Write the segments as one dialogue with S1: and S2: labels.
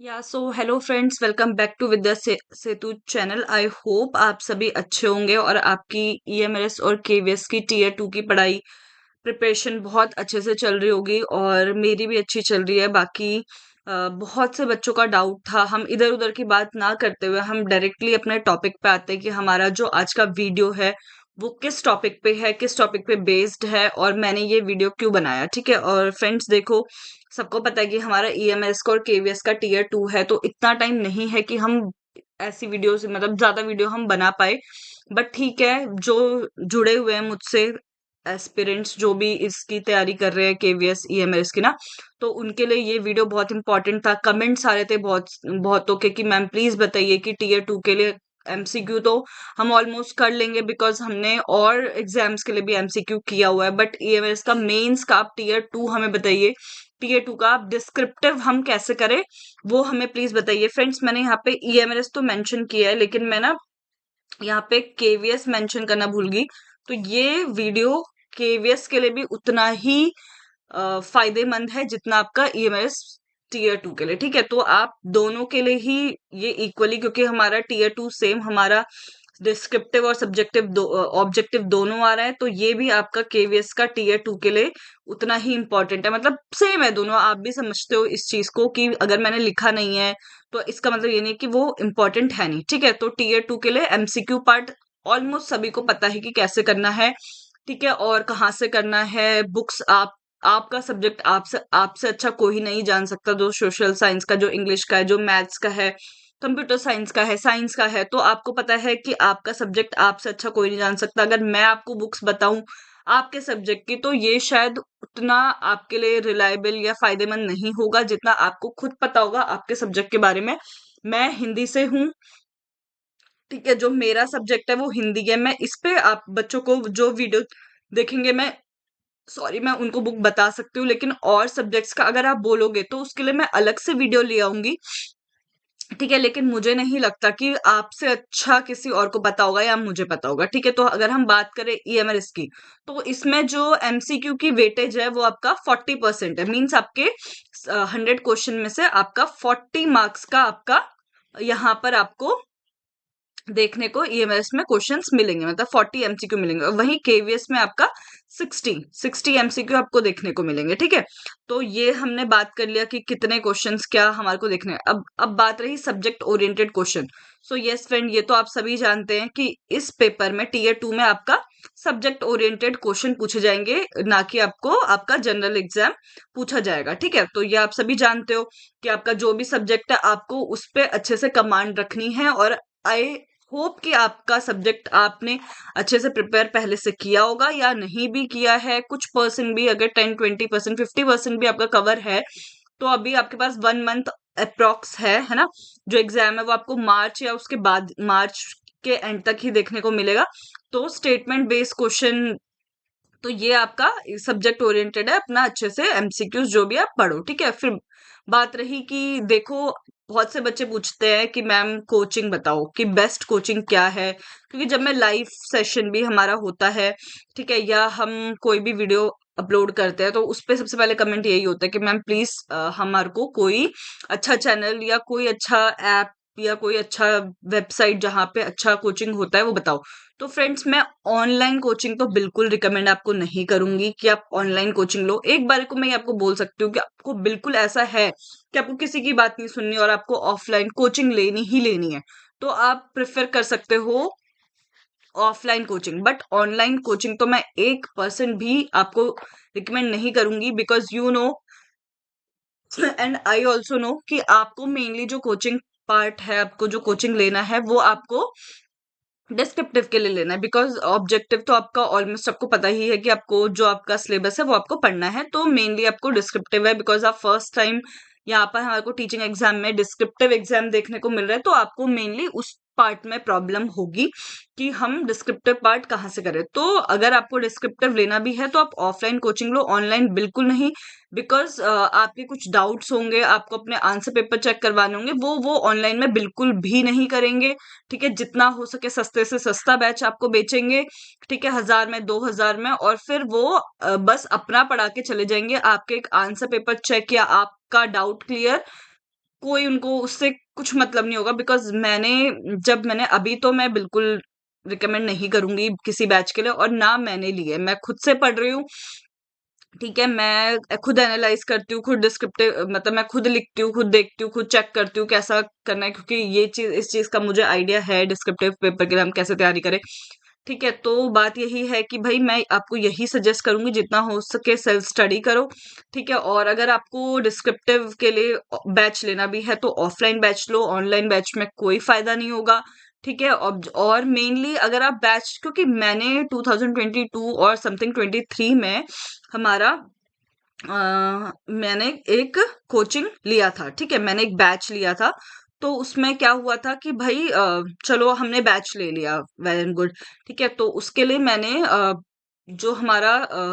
S1: या so hello friends, welcome back to Vidya Setu channel. I hope आप सभी अच्छे होंगे और आपकी ईएमएस और केवीएस की टीयर 2 की पढ़ाई प्रिपरेशन बहुत अच्छे से चल रही होगी और मेरी भी अच्छी चल रही है। बाकी बहुत से बच्चों का डाउट था। हम इधर उधर की बात ना करते हुए हम डायरेक्टली अपने टॉपिक पे आते हैं कि हमारा जो आज का वीडियो है वो किस टॉपिक पे है, किस टॉपिक पे बेस्ड है और मैंने ये वीडियो क्यों बनाया। ठीक है, और फ्रेंड्स देखो, सबको पता है कि हमारा ईएमएस का और केवीएस का टीयर 2 है, तो इतना टाइम नहीं है कि हम ऐसी वीडियो से मतलब ज्यादा वीडियो हम बना पाए। बट ठीक है, जो जुड़े हुए हैं मुझसे एस्पिरेंट्स जो भी इसकी तैयारी कर रहे हैं केवीएस ईएमएस की ना, तो उनके लिए ये वीडियो बहुत इंपॉर्टेंट था। कमेंट्स आ रहे थे बहुतों के कि मैम प्लीज बताइए कि टीयर 2 के लिए एमसीक्यू तो हम ऑलमोस्ट कर लेंगे बिकॉज हमने और एग्जाम्स के लिए भी एमसीक्यू किया हुआ है, बट ईएमएस का मेंस का आप टीयर 2 हमें बताइए। टीयर 2 का आप डिस्क्रिप्टिव हम कैसे करें वो हमें प्लीज बताइए। फ्रेंड्स, मैंने यहाँ पे ईएमएस तो मेंशन किया है, लेकिन मैं ना यहाँ पे केवीएस मेंशन करना भूल गई। तो ये वीडियो केवीएस के लिए भी उतना ही फायदेमंद है जितना आपका ईएमएस टीयर 2 के लिए। ठीक है, तो आप दोनों के लिए ही ये इक्वली, क्योंकि हमारा टीयर 2 सेम, हमारा डिस्क्रिप्टिव और सब्जेक्टिव ऑब्जेक्टिव दोनों आ रहा है, तो ये भी आपका केवीएस का टीयर 2 के लिए उतना ही इंपॉर्टेंट है। मतलब सेम है दोनों। आप भी समझते हो इस चीज को कि अगर मैंने लिखा नहीं है तो इसका मतलब ये नहीं कि वो इम्पोर्टेंट है नहीं। ठीक है, तो टीयर 2 के लिए एमसीक्यू पार्ट ऑलमोस्ट सभी को पता है कि कैसे करना है। ठीक है, और कहाँ से करना है। बुक्स आपका सब्जेक्ट आपसे अच्छा कोई नहीं जान सकता। जो सोशल साइंस का, जो इंग्लिश का है, जो मैथ्स का है, कंप्यूटर साइंस का है, साइंस का है, तो आपको पता है कि आपका सब्जेक्ट आपसे अच्छा कोई नहीं जान सकता। अगर मैं आपको बुक्स बताऊं आपके सब्जेक्ट की, तो ये शायद उतना आपके लिए रिलायबल या फायदेमंद नहीं होगा जितना आपको खुद पता होगा आपके सब्जेक्ट के बारे में। मैं हिंदी से हूँ। ठीक है, जो मेरा सब्जेक्ट है वो हिंदी है। मैं इस पे आप बच्चों को जो वीडियो देखेंगे, मैं सॉरी मैं उनको बुक बता सकती हूँ, लेकिन और सब्जेक्ट्स का अगर आप बोलोगे तो उसके लिए मैं अलग से वीडियो ले आऊंगी। ठीक है, लेकिन मुझे नहीं लगता कि आपसे अच्छा किसी और को पता होगा या मुझे पता होगा। ठीक है, तो अगर हम बात करें ईएमएस की, तो इसमें जो एमसीक्यू की वेटेज है वो आपका 40% है। मीन्स आपके 100 क्वेश्चन में से आपका 40 मार्क्स का आपका यहाँ पर आपको देखने को ईएमएस में क्वेश्चंस मिलेंगे, मतलब 40 एमसीक्यू मिलेंगे। और वहीं केवीएस में आपका 60 एमसीक्यू आपको देखने को मिलेंगे। ठीक है, तो ये हमने बात कर लिया कि कितने क्वेश्चंस क्या हमारे को देखने हैं। अब बात रही subject oriented question. So yes friend, ये तो आप सभी जानते हैं कि इस पेपर में टीयर 2 में आपका सब्जेक्ट ओरिएंटेड क्वेश्चन पूछे जाएंगे, ना कि आपको आपका जनरल एग्जाम पूछा जाएगा। ठीक है, तो ये आप सभी जानते हो कि आपका जो भी सब्जेक्ट है आपको उस पर अच्छे से कमांड रखनी है। और आई होप कि आपका सब्जेक्ट आपने अच्छे से प्रिपेयर पहले से किया होगा, या नहीं भी किया है कुछ परसेंट भी, अगर 10-20% 50% भी आपका कवर है, तो अभी आपके पास 1 मंथ अप्रोक्स है ना। जो एग्जाम है वो आपको मार्च या उसके बाद मार्च के एंड तक ही देखने को मिलेगा। तो स्टेटमेंट बेस्ड क्वेश्चन, तो ये आपका सब्जेक्ट ओरिएंटेड है। अपना अच्छे से एमसीक्यूज जो भी आप पढ़ो। ठीक है, फिर बात रही कि देखो, बहुत से बच्चे पूछते हैं कि मैम कोचिंग बताओ कि बेस्ट कोचिंग क्या है, क्योंकि जब मैं लाइव सेशन भी हमारा होता है, ठीक है, या हम कोई भी वीडियो अपलोड करते हैं, तो उस पे सबसे पहले कमेंट यही होता है कि मैम प्लीज हमारे को कोई अच्छा चैनल या कोई अच्छा ऐप या कोई अच्छा वेबसाइट जहाँ पे अच्छा कोचिंग होता है वो बताओ। तो फ्रेंड्स, मैं ऑनलाइन कोचिंग तो बिल्कुल रिकमेंड आपको नहीं करूंगी कि आप ऑनलाइन कोचिंग लो। एक बार को मैं ये आपको बोल सकती हूँ कि आपको बिल्कुल ऐसा है कि आपको किसी की बात नहीं सुननी और आपको ऑफलाइन कोचिंग लेनी ही लेनी है, तो आप प्रेफर कर सकते हो offline coaching. But online coaching तो मैं 1% भी आपको रिकमेंड नहीं करूंगी, because you know and I also know कि आपको मेनली जो कोचिंग पार्ट है, आपको जो कोचिंग लेना है वो आपको डिस्क्रिप्टिव के लिए लेना है। बिकॉज ऑब्जेक्टिव तो आपका ऑलमोस्ट सबको पता ही है कि आपको जो आपका सिलेबस है वो आपको पढ़ना है, तो मेनली आपको डिस्क्रिप्टिव है। बिकॉज आप फर्स्ट टाइम यहाँ पर हमारे को टीचिंग एग्जाम में डिस्क्रिप्टिव एग्जाम देखने को मिल रहा है, तो आपको मेनली उस पार्ट में प्रॉब्लम होगी कि हम डिस्क्रिप्टिव पार्ट कहाँ से करें। तो अगर आपको डिस्क्रिप्टिव लेना भी है तो आप ऑफलाइन कोचिंग लो, ऑनलाइन बिल्कुल नहीं। बिकॉज आपके कुछ डाउट्स होंगे, आपको अपने आंसर पेपर चेक करवाने होंगे, वो ऑनलाइन में बिल्कुल भी नहीं करेंगे। ठीक है, जितना हो सके सस्ते से सस्ता बैच आपको बेचेंगे। ठीक है, 1000 में 2000 में, और फिर वो बस अपना पढ़ा के चले जाएंगे। आपके एक आंसर पेपर चेक या आपका डाउट क्लियर कोई उनको उससे कुछ मतलब नहीं होगा, बिकॉज़ मैंने अभी तो मैं बिल्कुल रिकमेंड नहीं करूँगी किसी बैच के लिए, और ना मैंने ली है। मैं खुद से पढ़ रही हूँ, ठीक है? मैं खुद एनालाइज़ करती हूँ, खुद डिस्क्रिप्टिव मतलब मैं खुद लिखती हूँ, खुद देखती हूँ, खुद चेक करती हूँ कैसा करना है, क्योंकि इस चीज़ का मुझे आइडिया है डिस्क्रिप्टिव पेपर के लिए हम कैसे तैयारी करें। ठीक है, तो बात यही है कि भई मैं आपको यही सजेस्ट करूँगी, जितना हो सके सेल्फ स्टडी करो, ठीक है? और अगर आपको डिस्क्रिप्टिव के लिए बैच लेना भी है तो ऑफलाइन बैच लो, ऑनलाइन बैच में कोई फ़ायदा नहीं होगा, ठीक है? और मेनली अगर आप बैच, क्योंकि मैंने 2022 और समथिंग 23 में हमारा मैंने एक कोचिंग लिया था, ठीक है? मैंने एक बैच लिया था, तो उसमें क्या हुआ था कि भई चलो हमने बैच ले लिया, वेल एंड गुड, ठीक है? तो उसके लिए मैंने जो हमारा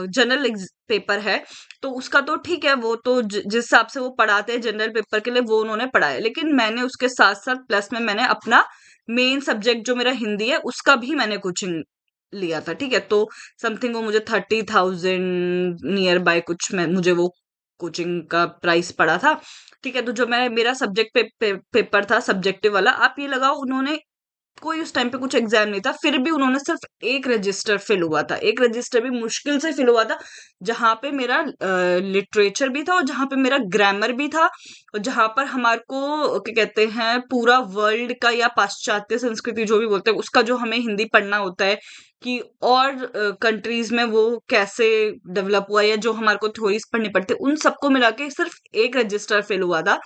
S1: जनरल पेपर है, तो उसका तो ठीक है, वो तो जिस हिसाब से वो पढ़ाते हैं जनरल पेपर के लिए वो उन्होंने पढ़ाया, लेकिन मैंने उसके साथ-साथ प्लस में मैंने अपना मेन सब्जेक्ट जो मेरा हिंदी है, उसका भी मैंने कोचिंग लिया था, ठीक है? तो समथिंग वो मुझे 30,000 नियर बाय कुछ में मुझे वो कोचिंग का प्राइस पड़ा था, ठीक है? तो जो मैं मेरा सब्जेक्ट पेपर था सब्जेक्टिव वाला, आप ये लगाओ उन्होंने कोई उस टाइम पे कुछ एग्जाम नहीं था, फिर भी उन्होंने सिर्फ एक रजिस्टर फिल हुआ था, एक रजिस्टर भी मुश्किल से फिल हुआ था, जहां पे मेरा लिटरेचर भी था और जहां पे मेरा ग्रामर भी था, और जहां पर हमारे को क्या कहते हैं पूरा वर्ल्ड का या पाश्चात्य संस्कृति जो भी बोलते हैं उसका जो हमें हिंदी पढ़ना होता है कि और कंट्रीज में वो कैसे डेवलप हुआ, या जो हमारे को थ्योरीज पढ़नी पड़ती है, उन सबको मिला के सिर्फ एक रजिस्टर फेल हुआ था।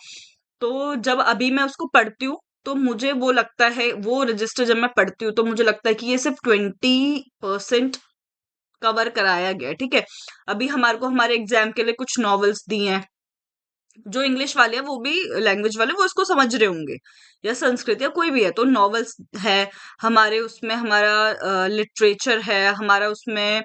S1: तो जब अभी मैं उसको पढ़ती हूँ तो मुझे वो लगता है, वो रजिस्टर जब मैं पढ़ती हूँ तो मुझे लगता है कि ये सिर्फ 20% कवर कराया गया है, ठीक है? अभी हमारे को हमारे एग्जाम के लिए कुछ नॉवेल्स दिए हैं, जो इंग्लिश वाले हैं वो भी लैंग्वेज वाले वो इसको समझ रहे होंगे, या संस्कृत या कोई भी है, तो नॉवेल्स है हमारे उसमें, हमारा लिटरेचर है हमारा उसमें,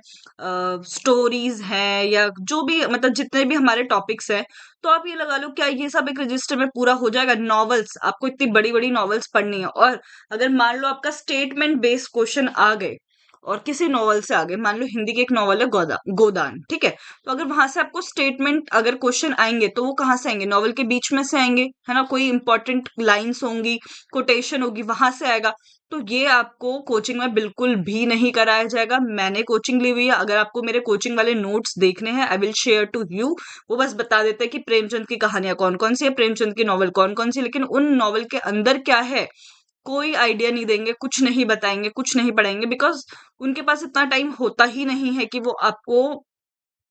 S1: स्टोरीज हैं, या जो भी मतलब जितने भी हमारे टॉपिक्स हैं, तो आप ये लगा लो क्या ये सब एक रजिस्टर में पूरा हो जाएगा? नॉवेल्स आपको इतनी बड़ी बड़ी नॉवेल्स पढ़नी है, और अगर मान लो आपका स्टेटमेंट बेस्ड क्वेश्चन आ गए और किसी नॉवल से आगे, मान लो हिंदी की एक नॉवल है गोदान, ठीक है? तो अगर वहां से आपको स्टेटमेंट अगर क्वेश्चन आएंगे तो वो कहाँ से आएंगे? नॉवल के बीच में से आएंगे, है ना? कोई इंपॉर्टेंट लाइंस होंगी, कोटेशन होगी, वहां से आएगा। तो ये आपको कोचिंग में बिल्कुल भी नहीं कराया जाएगा। मैंने कोचिंग ली हुई है, अगर आपको मेरे कोचिंग वाले नोट्स देखने हैं I will share to you. वो बस बता देते हैं कि प्रेमचंद की कहानियां कौन कौन सी है, प्रेमचंद की नॉवल कौन कौन सी, लेकिन उन नॉवल के अंदर क्या है कोई आइडिया नहीं देंगे, कुछ नहीं बताएंगे, कुछ नहीं पढ़ाएंगे, बिकॉज उनके पास इतना टाइम होता ही नहीं है कि वो आपको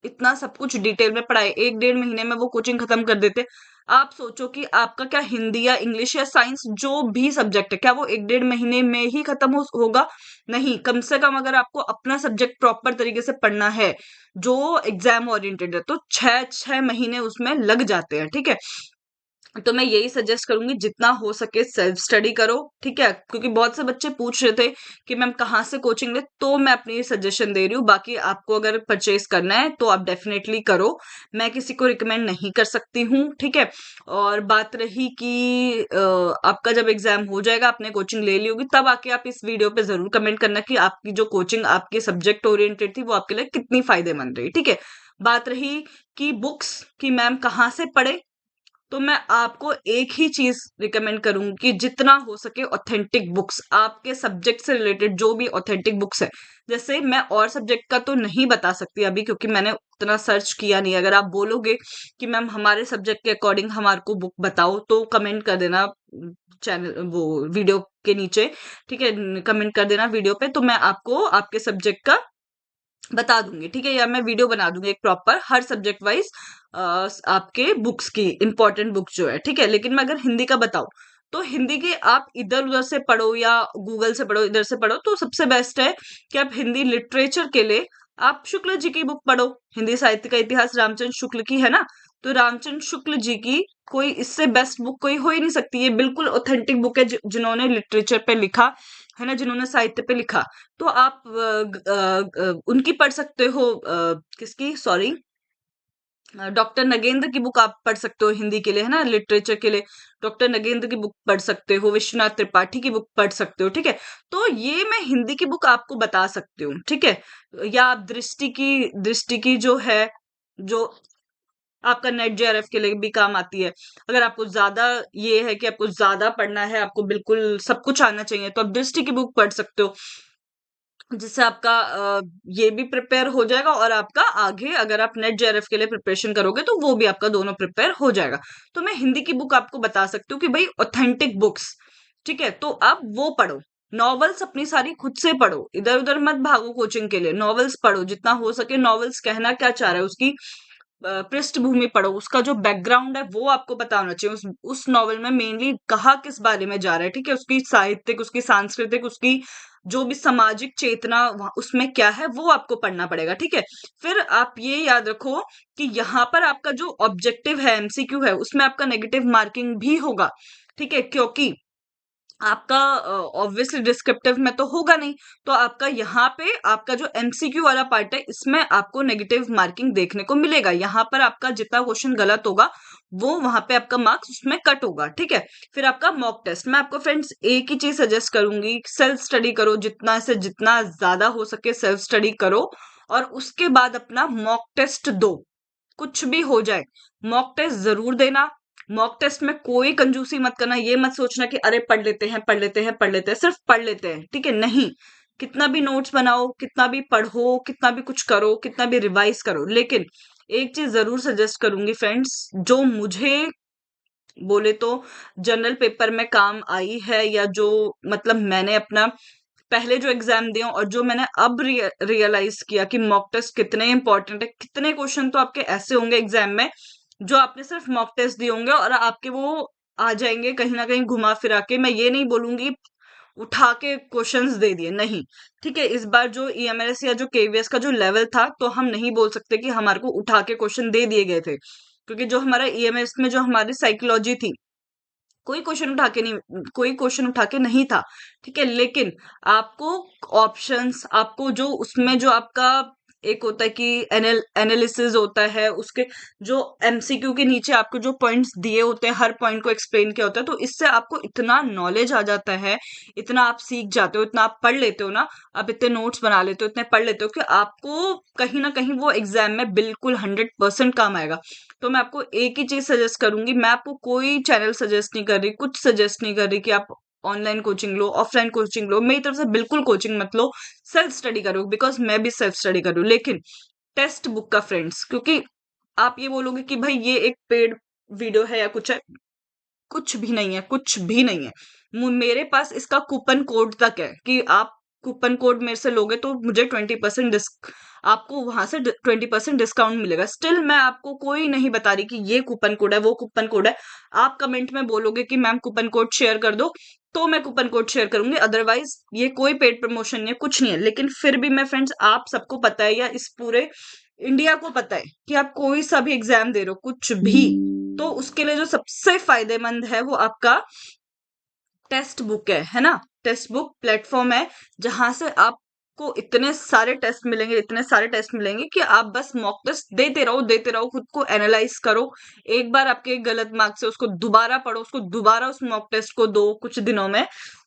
S1: इतना सब कुछ डिटेल में पढ़ाए। 1 डेढ़ महीने में वो कोचिंग खत्म कर देते। आप सोचो कि आपका क्या हिंदी या इंग्लिश या साइंस जो भी सब्जेक्ट है, क्या वो 1 डेढ़ महीने में ही खत्म होगा? नहीं, कम से कम अगर आपको अपना सब्जेक्ट प्रॉपर तरीके से पढ़ना है जो एग्जाम ओरिएंटेड है, तो 6 6 महीने उसमें लग जाते हैं, ठीक है? तो मैं यही सजेस्ट करूंगी जितना हो सके सेल्फ स्टडी करो, ठीक है? क्योंकि बहुत से बच्चे पूछ रहे थे कि मैम कहाँ से कोचिंग ले, तो मैं अपनी सजेशन दे रही हूँ। बाकी आपको अगर परचेज करना है तो आप डेफिनेटली करो, मैं किसी को रिकमेंड नहीं कर सकती हूँ, ठीक है? और बात रही कि आपका जब एग्जाम हो जाएगा, आपने कोचिंग ले ली होगी, तब आके आप इस वीडियो पे जरूर कमेंट करना कि आपकी जो कोचिंग आपके सब्जेक्ट ओरिएंटेड थी वो आपके लिए कितनी फायदेमंद रही, ठीक है? बात रही कि बुक्स की मैम कहाँ से पढ़े, तो मैं आपको एक ही चीज रिकमेंड करूंगी कि जितना हो सके ऑथेंटिक बुक्स, आपके सब्जेक्ट से रिलेटेड जो भी ऑथेंटिक बुक्स है। जैसे मैं और सब्जेक्ट का तो नहीं बता सकती अभी, क्योंकि मैंने उतना सर्च किया नहीं। अगर आप बोलोगे कि मैम हमारे सब्जेक्ट के अकॉर्डिंग हमारे को बुक बताओ, तो कमेंट कर देना चैनल वो वीडियो के नीचे, ठीक है? कमेंट कर देना वीडियो पे, तो मैं आपको आपके सब्जेक्ट का बता दूंगी, ठीक है? या मैं वीडियो बना दूंगी एक प्रॉपर हर सब्जेक्ट वाइज आपके बुक्स की इंपॉर्टेंट बुक्स जो है, ठीक है? लेकिन मैं अगर हिंदी का बताऊं तो हिंदी के आप इधर उधर से पढ़ो या गूगल से पढ़ो, इधर से पढ़ो, तो सबसे बेस्ट है कि आप हिंदी लिटरेचर के लिए आप शुक्ल जी की बुक पढ़ो। हिंदी साहित्य का इतिहास रामचंद्र शुक्ल की है ना, तो रामचंद्र शुक्ल जी की कोई इससे बेस्ट बुक कोई हो ही नहीं सकती। ये बिल्कुल ऑथेंटिक बुक है, जिन्होंने लिटरेचर पे लिखा है ना, जिन्होंने साहित्य पे लिखा। तो आप उनकी पढ़ सकते हो, किसकी, सॉरी, डॉक्टर नगेंद्र की बुक आप पढ़ सकते हो हिंदी के लिए, है ना, लिटरेचर के लिए। डॉक्टर नगेंद्र की बुक पढ़ सकते हो, विश्वनाथ त्रिपाठी की बुक पढ़ सकते हो, ठीक है? तो ये मैं हिंदी की बुक आपको बता सकती हूँ, ठीक है? या आप दृष्टि की जो है, जो आपका नेट जेआरएफ के लिए भी काम आती है। अगर आपको ज्यादा ये है कि आपको ज्यादा पढ़ना है, आपको बिल्कुल सब कुछ आना चाहिए, तो आप दृष्टि की बुक पढ़ सकते हो, जिससे आपका ये भी प्रिपेयर हो जाएगा और आपका आगे अगर आप नेट जेआरएफ के लिए प्रिपरेशन करोगे तो वो भी आपका दोनों प्रिपेयर हो जाएगा। तो मैं हिंदी की बुक आपको बता सकती हूँ कि भाई ऑथेंटिक बुक्स, ठीक है, तो आप वो पढ़ो। नॉवेल्स अपनी सारी खुद से पढ़ो, इधर उधर मत भागो कोचिंग के लिए, नॉवेल्स पढ़ो जितना हो सके। नॉवेल्स कहना क्या चाह रहा है, उसकी पृष्ठभूमि पढ़ो, उसका जो बैकग्राउंड है वो आपको पता होना चाहिए। उस नॉवेल में मेनली कहा किस बारे में जा रहा है, ठीक है, उसकी साहित्यिक, उसकी सांस्कृतिक, उसकी जो भी सामाजिक चेतना उसमें क्या है वो आपको पढ़ना पड़ेगा, ठीक है। फिर आप ये याद रखो कि यहाँ पर आपका जो ऑब्जेक्टिव है, एमसीक्यू है, उसमें आपका नेगेटिव मार्किंग भी होगा, ठीक है, क्योंकि आपका ऑब्वियसली डिस्क्रिप्टिव में तो होगा नहीं, तो आपका यहाँ पे आपका जो एमसीक्यू वाला पार्ट है इसमें आपको नेगेटिव मार्किंग देखने को मिलेगा। यहाँ पर आपका जितना क्वेश्चन गलत होगा वो वहां पे आपका मार्क्स उसमें कट होगा, ठीक है। फिर आपका मॉक टेस्ट, मैं आपको फ्रेंड्स एक ही चीज सजेस्ट करूंगी, सेल्फ स्टडी करो, जितना से जितना ज्यादा हो सके सेल्फ स्टडी करो, और उसके बाद अपना मॉक टेस्ट दो। कुछ भी हो जाए मॉक टेस्ट जरूर देना। मॉक टेस्ट में कोई कंजूसी मत करना, ये मत सोचना कि अरे पढ़ लेते हैं पढ़ लेते हैं पढ़ लेते हैं, सिर्फ पढ़ लेते हैं, ठीक है, नहीं। कितना भी नोट्स बनाओ, कितना भी पढ़ो, कितना भी कुछ करो, कितना भी रिवाइज करो, लेकिन एक चीज जरूर सजेस्ट करूंगी फ्रेंड्स, जो मुझे बोले तो जनरल पेपर में काम आई है, या जो मतलब मैंने अपना पहले जो एग्जाम दिए और जो मैंने अब रियलाइज किया कि मॉक टेस्ट कितने इंपॉर्टेंट है। कितने क्वेश्चन तो आपके ऐसे होंगे एग्जाम में जो आपने सिर्फ मॉक टेस्ट दिए होंगे और आपके वो आ जाएंगे कहीं ना कहीं घुमा फिरा के। मैं ये नहीं बोलूंगी उठा के क्वेश्चंस दे दिए, नहीं, ठीक है। इस बार जो ईएमएस या जो केवीएस का जो लेवल था, तो हम नहीं बोल सकते कि हमारे को उठा के क्वेश्चन दे दिए गए थे, क्योंकि जो हमारा ईएमएस में जो हमारी साइकोलॉजी थी, कोई क्वेश्चन उठा के नहीं था, ठीक है। लेकिन आपको ऑप्शंस, आपको जो उसमें जो आपका एक होता है कि एनालिसिस होता है, उसके जो एमसीक्यू के नीचे आपको जो पॉइंट्स दिए होते हैं, हर पॉइंट को एक्सप्लेन किया होता है, तो इससे आपको इतना नॉलेज आ जाता है, इतना आप सीख जाते हो, इतना आप पढ़ लेते हो ना, आप इतने नोट्स बना लेते हो, इतने पढ़ लेते हो कि आपको कहीं ना कहीं वो एग्जाम में बिल्कुल 100% काम आएगा। तो मैं आपको एक ही चीज सजेस्ट करूंगी, मैं आपको कोई चैनल सजेस्ट नहीं कर रही, कुछ सजेस्ट नहीं कर रही कि आप ऑनलाइन कोचिंग लो, ऑफलाइन कोचिंग लो, मेरी तरफ से बिल्कुल कोचिंग मत लो, सेल्फ स्टडी करो, बिकॉज मैं भी सेल्फ स्टडी करूँ। लेकिन टेक्स्ट बुक का फ्रेंड्स, क्योंकि आप ये बोलोगे कि भाई ये एक पेड वीडियो है या कुछ है, कुछ भी नहीं है, कुछ भी नहीं है। मेरे पास इसका कूपन कोड तक है कि आप कूपन कोड मेरे से लोगे तो मुझे 20% आपको वहां से 20% डिस्काउंट मिलेगा। स्टिल मैं आपको कोई नहीं बता रही कि ये कूपन कोड है, वो कूपन कोड है। आप कमेंट में बोलोगे कि मैम कूपन कोड शेयर कर दो, तो मैं कूपन कोड शेयर करूंगी, अदरवाइज ये कोई पेड प्रमोशन नहीं है, कुछ नहीं है। लेकिन फिर भी मैं फ्रेंड्स, आप सबको पता है या इस पूरे इंडिया को पता है कि आप कोई सा भी एग्जाम दे रहे हो, कुछ भी, तो उसके लिए जो सबसे फायदेमंद है वो आपका टेक्स्ट बुक है ना। टेक्स्ट बुक प्लेटफॉर्म है जहां से आपको इतने सारे टेस्ट मिलेंगे, इतने सारे टेस्ट मिलेंगे कि आप बस मॉक टेस्ट देते रहो, खुद को एनालाइज करो। एक बार आपके गलत मार्क्स से उसको दोबारा पढ़ो, उसको दोबारा उस मॉक टेस्ट को दो कुछ दिनों में।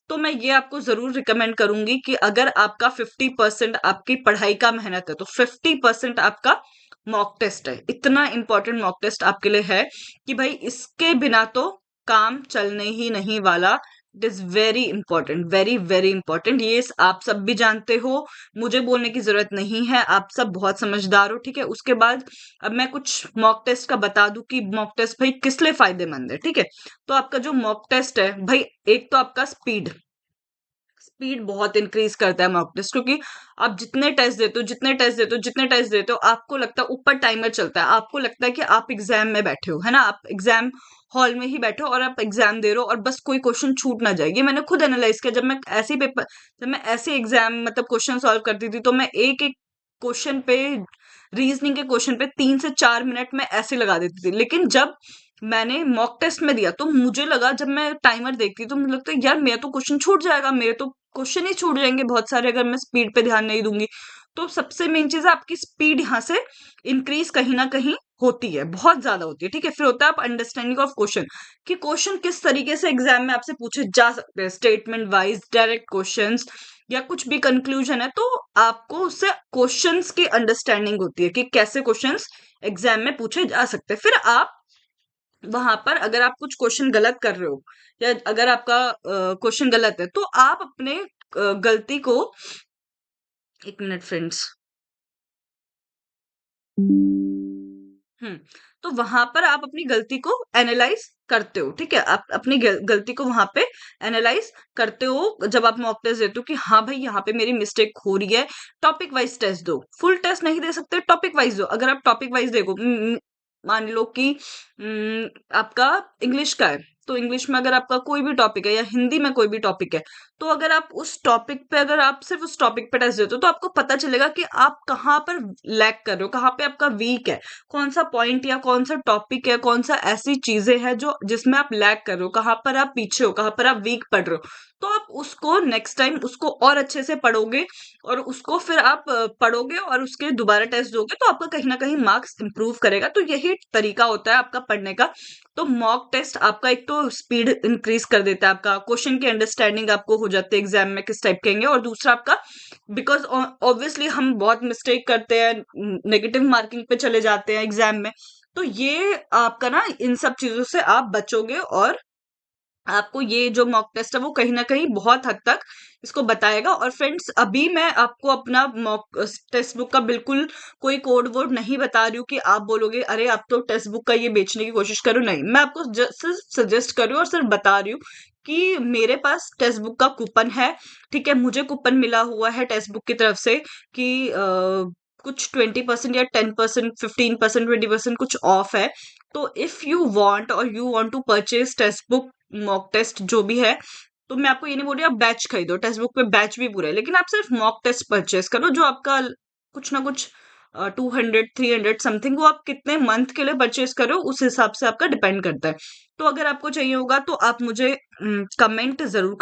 S1: तो मैं ये आपको जरूर रिकमेंड करूंगी कि अगर आपका 50% आपकी पढ़ाई का मेहनत है, तो 50% आपका मॉक टेस्ट है। इतना इंपॉर्टेंट मॉक टेस्ट आपके लिए है कि भाई इसके बिना तो काम चलने ही नहीं वाला। It is very important, very very important, ये आप सब भी जानते हो, मुझे बोलने की जरूरत नहीं है, आप सब बहुत समझदार हो, ठीक है। उसके बाद अब मैं कुछ मॉक टेस्ट का बता दूं कि मॉक टेस्ट भाई किस लिए फायदेमंद है, ठीक है। तो आपका जो मॉक टेस्ट है भाई, एक तो आपका स्पीड, स्पीड बहुत इंक्रीज करता है मॉक टेस्ट, क्योंकि आप जितने टेस्ट देते हो, जितने टेस्ट देते हो, आपको लगता है ऊपर टाइमर चलता है, आपको लगता है कि आप एग्जाम में बैठे हो, है ना, आप एग्जाम हॉल में ही बैठे हो और आप एग्जाम दे रहे हो और बस कोई क्वेश्चन छूट ना जाए। ये मैंने खुद एनालाइज किया, जब मैं ऐसे एग्जाम मतलब क्वेश्चन सॉल्व करती थी, तो मैं एक एक क्वेश्चन पे, रीजनिंग के क्वेश्चन पे 3 से 4 मिनट में ऐसे लगा देती थी। लेकिन जब मैंने मॉक टेस्ट में दिया तो मुझे लगा, जब मैं टाइमर देखती तो मुझे लगता है यार मेरा तो क्वेश्चन छूट जाएगा, मेरे तो क्वेश्चन ही छूट जाएंगे बहुत सारे, अगर मैं स्पीड पे ध्यान नहीं दूंगी। तो सबसे मेन चीज है आपकी स्पीड यहाँ से इंक्रीज कहीं ना कहीं होती है, बहुत ज्यादा होती है, ठीक है। फिर होता है आप अंडरस्टैंडिंग ऑफ क्वेश्चन, कि क्वेश्चन किस तरीके से एग्जाम में आपसे पूछे जा सकते हैं, स्टेटमेंट वाइज डायरेक्ट क्वेश्चंस, या कुछ भी कंक्लूजन है, तो आपको उससे क्वेश्चंस की अंडरस्टैंडिंग होती है कि कैसे क्वेश्चंस एग्जाम में पूछे जा सकते हैं। फिर आप वहां पर अगर आप कुछ क्वेश्चन गलत कर रहे हो या अगर आपका क्वेश्चन गलत है, तो आप अपने गलती को, एक मिनट फ्रेंड्स, हम्म, तो वहां पर आप अपनी गलती को एनालाइज करते हो, ठीक है, आप अपनी गलती को वहां पे एनालाइज करते हो जब आप मॉक टेस्ट देते हो कि हाँ भाई यहाँ पे मेरी मिस्टेक हो रही है। टॉपिक वाइज टेस्ट दो, फुल टेस्ट नहीं दे सकते, टॉपिक वाइज दो। अगर आप टॉपिक वाइज देखो, मान लो कि आपका इंग्लिश का है, तो इंग्लिश में अगर आपका कोई भी टॉपिक है या हिंदी में कोई भी टॉपिक है, तो अगर आप उस टॉपिक पे, अगर आप सिर्फ उस टॉपिक पे टेस्ट देते हो, तो आपको पता चलेगा कि आप कहाँ पर लैग कर रहे हो, कहाँ पे आपका वीक है, कौन सा पॉइंट या कौन सा टॉपिक है, कौन सा ऐसी चीजें हैं जो जिसमें आप लैग कर रहे हो, कहाँ पर आप पीछे हो, कहाँ पर आप वीक पढ़ रहे हो। तो आप उसको नेक्स्ट टाइम उसको और अच्छे से पढ़ोगे और उसको फिर आप पढ़ोगे और उसके दोबारा टेस्ट दोगे, तो आपका कहीं ना कहीं मार्क्स इंप्रूव करेगा। तो यही तरीका होता है आपका पढ़ने का। तो मॉक टेस्ट आपका एक तो स्पीड इंक्रीज कर देता है, आपका क्वेश्चन की अंडरस्टैंडिंग आपको हो जाती है एग्जाम में किस टाइप के होंगे, और दूसरा आपका, बिकॉज ऑब्वियसली हम बहुत मिस्टेक करते हैं, नेगेटिव मार्किंग पे चले जाते हैं एग्जाम में, तो ये आपका ना इन सब चीजों से आप बचोगे, और आपको ये जो मॉक टेस्ट है वो कहीं ना कहीं बहुत हद तक इसको बताएगा। और फ्रेंड्स, अभी मैं आपको अपना मॉक टेक्स्ट बुक का बिल्कुल कोई कोड वोड नहीं बता रही हूँ कि आप बोलोगे अरे आप तो टेक्स्ट बुक का ये बेचने की कोशिश करो, नहीं, मैं आपको सिर्फ सजेस्ट कर रही हूँ और सिर्फ बता रही हूँ कि मेरे पास टेक्स्ट बुक का कूपन है, ठीक है, मुझे कूपन मिला हुआ है टेक्स्ट बुक की तरफ से कि कुछ 20% या 10%, 15%, 20% कुछ ऑफ है। तो इफ यू वांट और you want to purchase textbook, mock test जो भी है, तो मैं आपको ये नहीं बोल रही आप बैच खरीदो, टेक्स्ट बुक पे बैच भी पूरा है, लेकिन आप सिर्फ मॉक टेस्ट परचेस करो जो आपका कुछ ना कुछ 200, 300 समथिंग, वो आप कितने मंथ के लिए परचेस करो उस हिसाब से आपका डिपेंड करता है। तो अगर आपको चाहिए होगा तो आप मुझे कमेंट जरूर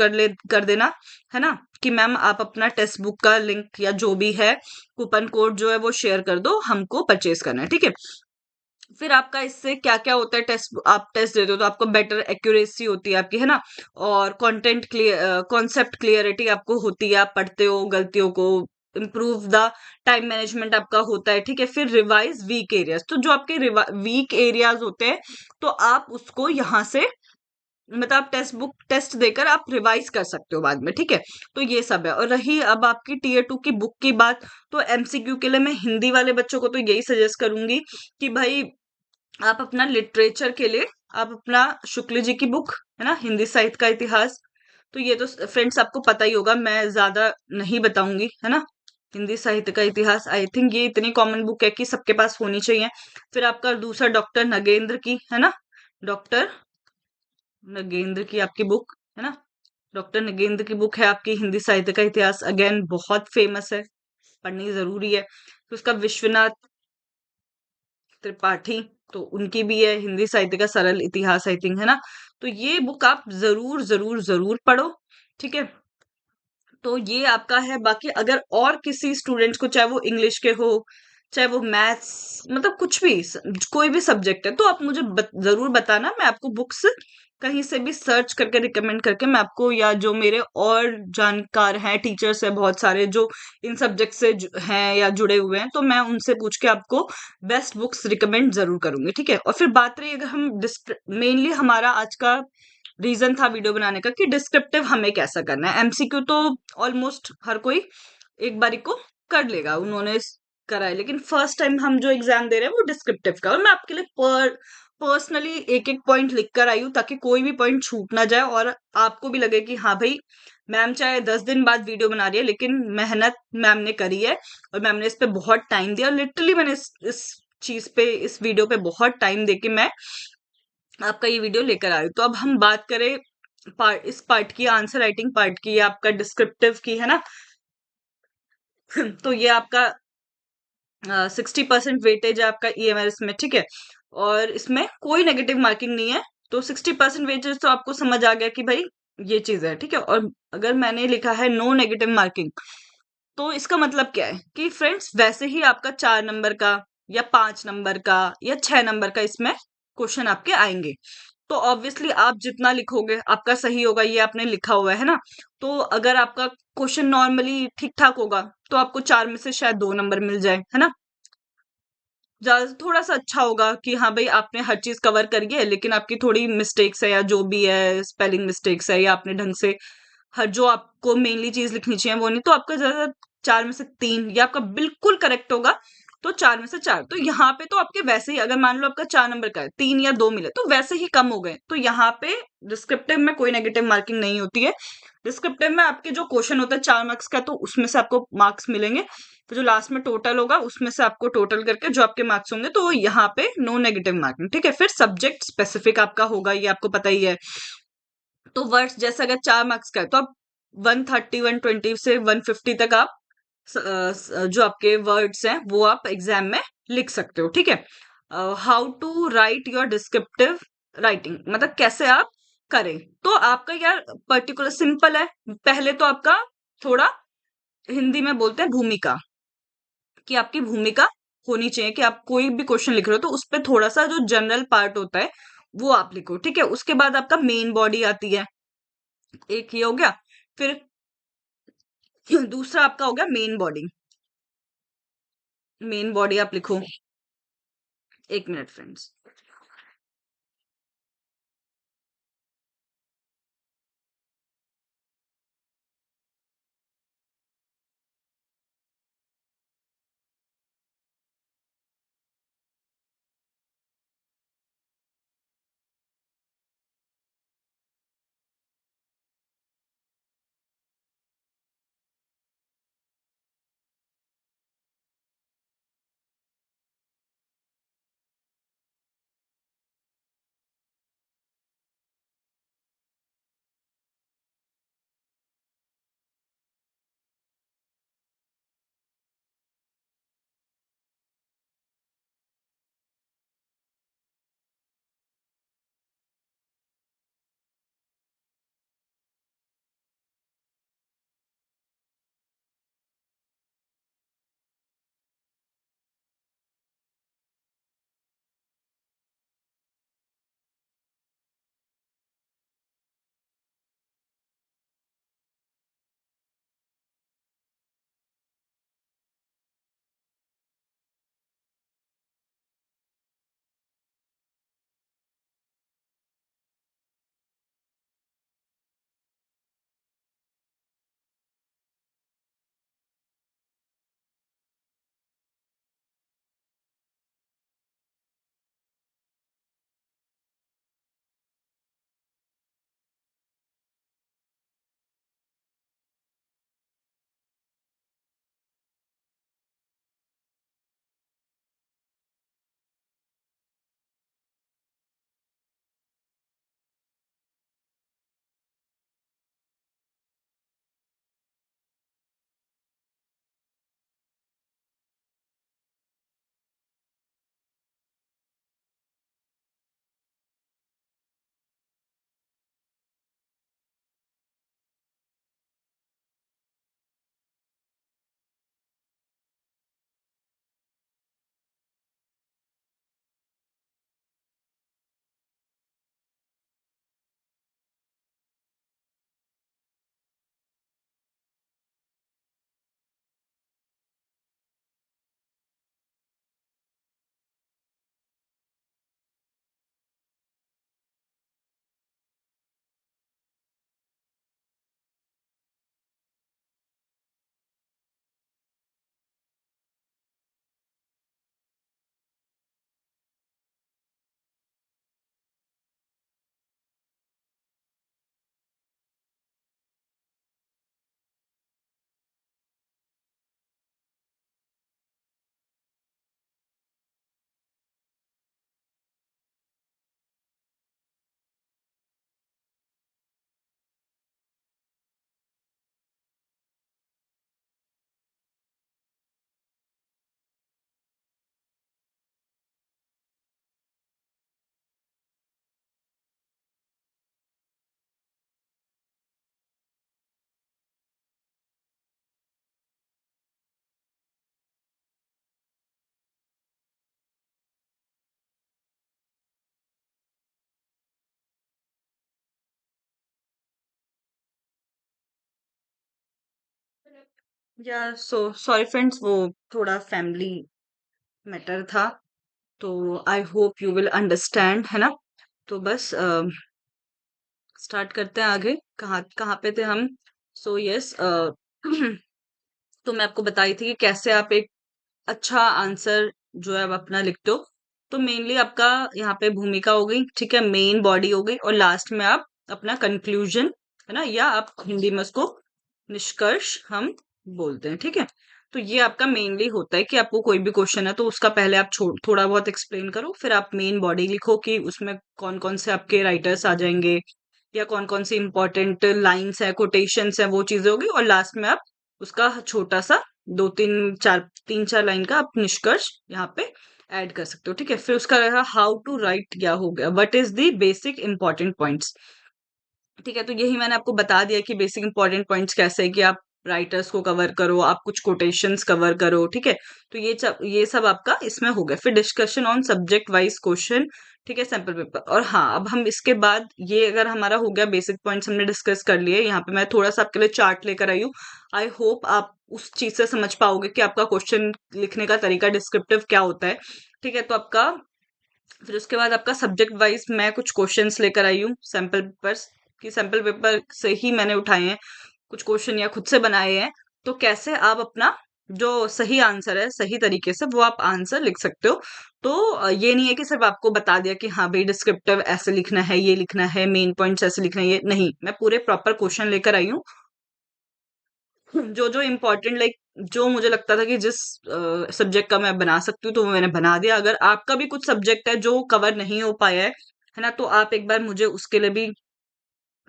S1: कर देना, है ना, कि मैम आप अपना टेक्स्ट बुक का लिंक या जो भी है कूपन कोड जो है वो शेयर कर दो, हमको परचेस करना है, ठीक है। फिर आपका इससे क्या क्या होता है, टेस्ट आप टेस्ट देते हो तो आपको बेटर एक्यूरेसी होती है आपकी, है ना, और कंटेंट क्लियर, कॉन्सेप्ट क्लियरिटी आपको होती है, आप पढ़ते हो गलतियों को, इम्प्रूव द टाइम मैनेजमेंट आपका होता है, ठीक है। फिर रिवाइज वीक एरियाज, तो जो आपके वीक एरियाज होते हैं, तो आप उसको यहाँ से, मतलब आप टेक्स्ट बुक टेस्ट देकर आप रिवाइज कर सकते हो बाद में, ठीक है। तो ये सब है। और रही अब आपकी टीयर 2 की बुक की बात, तो एमसीक्यू के लिए मैं हिंदी वाले बच्चों को तो यही सजेस्ट करूंगी कि भाई आप अपना लिटरेचर के लिए आप अपना शुक्ल जी की बुक, है ना, हिंदी साहित्य का इतिहास, तो ये तो फ्रेंड्स आपको पता ही होगा, मैं ज्यादा नहीं बताऊंगी, है ना। हिंदी साहित्य का इतिहास, आई थिंक ये इतनी कॉमन बुक है कि सबके पास होनी चाहिए। फिर आपका दूसरा डॉक्टर नगेंद्र की, है ना, डॉक्टर नगेंद्र की आपकी बुक, है ना, डॉक्टर नगेंद्र की बुक है आपकी हिंदी साहित्य का इतिहास, अगेन बहुत फेमस है, पढ़नी जरूरी है। फिर उसका विश्वनाथ त्रिपाठी, तो उनकी भी है हिंदी साहित्य का सरल इतिहास, आई थिंक, है ना। तो ये बुक आप जरूर जरूर जरूर पढ़ो, ठीक है। तो ये आपका है। बाकी अगर और किसी स्टूडेंट्स को, चाहे वो इंग्लिश के हो, चाहे वो मैथ्स, मतलब कुछ भी कोई भी सब्जेक्ट है, तो आप मुझे जरूर बताना, मैं आपको बुक्स कहीं से भी सर्च करके रिकमेंड करके मैं आपको, या जो मेरे और जानकार हैं, टीचर्स हैं बहुत सारे जो इन सब्जेक्ट से हैं या जुड़े हुए हैं, तो मैं उनसे पूछ के आपको बेस्ट बुक्स रिकमेंड जरूर करूंगी, ठीक है। और फिर बात रही अगर हम मेनली हमारा आज का रीजन था वीडियो बनाने का कि डिस्क्रिप्टिव हमें कैसा करना है। एमसीक्यू तो ऑलमोस्ट हर कोई एक बारी को कर लेगा, उन्होंने करा है, लेकिन फर्स्ट टाइम हम जो एग्जाम दे रहे हैं वो डिस्क्रिप्टिव का, और मैं आपके लिए पर्सनली एक एक पॉइंट लिख कर आई हूँ ताकि कोई भी पॉइंट छूट ना जाए, और आपको भी लगे कि हाँ भाई, मैम चाहे 10 दिन बाद वीडियो बना रही है लेकिन मेहनत मैम ने करी है, और मैम ने इस पे बहुत टाइम दिया, लिटरली मैंने इस चीज पे, इस वीडियो पे बहुत टाइम दे के मैं आपका ये वीडियो लेकर आई हूँ। तो अब हम बात करें इस पार्ट की, आंसर राइटिंग पार्ट की, आपका डिस्क्रिप्टिव की, है ना। तो ये आपका 60% वेटेज है आपका ईएमएस में, ठीक है, और इसमें कोई नेगेटिव मार्किंग नहीं है। तो 60% वेटेज तो आपको समझ आ गया कि भाई ये चीज है, ठीक है। और अगर मैंने लिखा है नो नेगेटिव मार्किंग, तो इसका मतलब क्या है कि फ्रेंड्स वैसे ही आपका 4 नंबर का या 5 नंबर का या 6 नंबर का इसमें क्वेश्चन आपके आएंगे। तो ऑब्वियसली आप जितना लिखोगे आपका सही होगा, ये आपने लिखा हुआ है ना। तो अगर आपका क्वेश्चन नॉर्मली ठीक ठाक होगा तो आपको 4 में से शायद 2 नंबर मिल जाए, है ना। ज्यादा थोड़ा सा अच्छा होगा कि हाँ भाई आपने हर चीज कवर करी है, लेकिन आपकी थोड़ी मिस्टेक्स है या जो भी है, स्पेलिंग मिस्टेक्स है, या आपने ढंग से हर जो आपको मेनली चीज लिखनी चाहिए वो नहीं, तो आपका ज्यादा 4 में से 3, या आपका बिल्कुल करेक्ट होगा तो 4 में से 4। तो यहाँ पे तो आपके वैसे ही, अगर मान लो आपका 4 नंबर का है, 3 या 2 मिले तो वैसे ही कम हो गए, तो यहाँ पे डिस्क्रिप्टिव में कोई नेगेटिव मार्किंग नहीं होती है। डिस्क्रिप्टिव में आपके जो क्वेश्चन होता है 4 मार्क्स का, तो उसमें से आपको मार्क्स मिलेंगे, तो जो लास्ट में टोटल होगा उसमें से आपको टोटल करके जो आपके मार्क्स होंगे, तो यहाँ पे नो नेगेटिव मार्किंग, ठीक है। फिर सब्जेक्ट स्पेसिफिक आपका होगा, ये आपको पता ही है। तो वर्ड्स जैसे अगर 4 मार्क्स का है तो आप 130 120 से 150 तक आप जो आपके वर्ड्स हैं वो आप एग्जाम में लिख सकते हो, ठीक है। How to write your descriptive writing, मतलब कैसे आप करें। तो आपका यार पर्टिकुलर सिंपल है। पहले तो आपका थोड़ा, हिंदी में बोलते हैं भूमिका, कि आपकी भूमिका होनी चाहिए कि आप कोई भी क्वेश्चन लिख रहे हो तो उस पे थोड़ा सा जो जनरल पार्ट होता है वो आप लिखो, ठीक है। उसके बाद आपका मेन बॉडी आती है, एक ये हो गया। फिर दूसरा आपका हो गया मेन बॉडी। मेन बॉडी आप लिखो, 1 मिनट फ्रेंड्स। या सॉरी फ्रेंड्स, वो थोड़ा फैमिली मैटर था, तो I hope you will understand, है ना। तो बस स्टार्ट करते हैं आगे। कहाँ कहाँ पे थे हम? सो यस, तो मैं आपको बताई थी कि कैसे आप एक अच्छा आंसर जो है आप अपना लिखते हो। तो मेनली आपका यहाँ पे भूमिका हो गई, ठीक है, मेन बॉडी हो गई, और लास्ट में आप अपना कंक्लूजन, है ना, या आप हिंदी में उसको निष्कर्ष हम बोलते हैं, ठीक है। तो ये आपका मेनली होता है कि आपको कोई भी क्वेश्चन है तो उसका पहले आप थोड़ा बहुत एक्सप्लेन करो, फिर आप मेन बॉडी लिखो कि उसमें कौन कौन से आपके राइटर्स आ जाएंगे, या कौन कौन सी इंपॉर्टेंट लाइंस है, कोटेशंस है, वो चीजें होगी, और लास्ट में आप उसका छोटा सा दो तीन चार लाइन का आप निष्कर्ष यहाँ पे ऐड कर सकते हो, ठीक है। फिर उसका रहेगा हाउ टू राइट, क्या हो गया, what is the basic important points, ठीक है। तो यही मैंने आपको बता दिया कि बेसिक इंपॉर्टेंट पॉइंट्स कैसे है कि आप राइटर्स को कवर करो, आप कुछ कोटेशंस कवर करो, ठीक है। तो ये सब आपका इसमें हो गया। फिर discussion on subject wise question, ठीक है, सैम्पल पेपर। और हाँ, अब हम इसके बाद ये अगर हमारा हो गया, बेसिक पॉइंट्स हमने डिस्कस कर लिए, यहाँ पे मैं थोड़ा सा आपके लिए चार्ट लेकर आई हूँ। आई होप आप उस चीज से समझ पाओगे कि आपका क्वेश्चन लिखने का तरीका डिस्क्रिप्टिव क्या होता है, ठीक है। तो आपका फिर उसके बाद आपका सब्जेक्ट वाइज मैं कुछ क्वेश्चंस लेकर आई हूँ सैम्पल पेपर्स, कि सैम्पल पेपर से ही मैंने उठाए हैं कुछ क्वेश्चन या खुद से बनाए हैं। तो कैसे आप अपना जो सही आंसर है सही तरीके से वो आप आंसर लिख सकते हो। तो ये नहीं है कि सिर्फ आपको बता दिया कि हाँ भाई डिस्क्रिप्टिव ऐसे लिखना है, ये लिखना है, मेन पॉइंट्स ऐसे लिखना है, ये नहीं, मैं पूरे प्रॉपर क्वेश्चन लेकर आई हूँ। जो जो इम्पोर्टेंट, लाइक जो मुझे लगता था कि जिस सब्जेक्ट का मैं बना सकती हूँ तो वो मैंने बना दिया। अगर आपका भी कुछ सब्जेक्ट है जो कवर नहीं हो पाया है ना, तो आप एक बार मुझे उसके लिए भी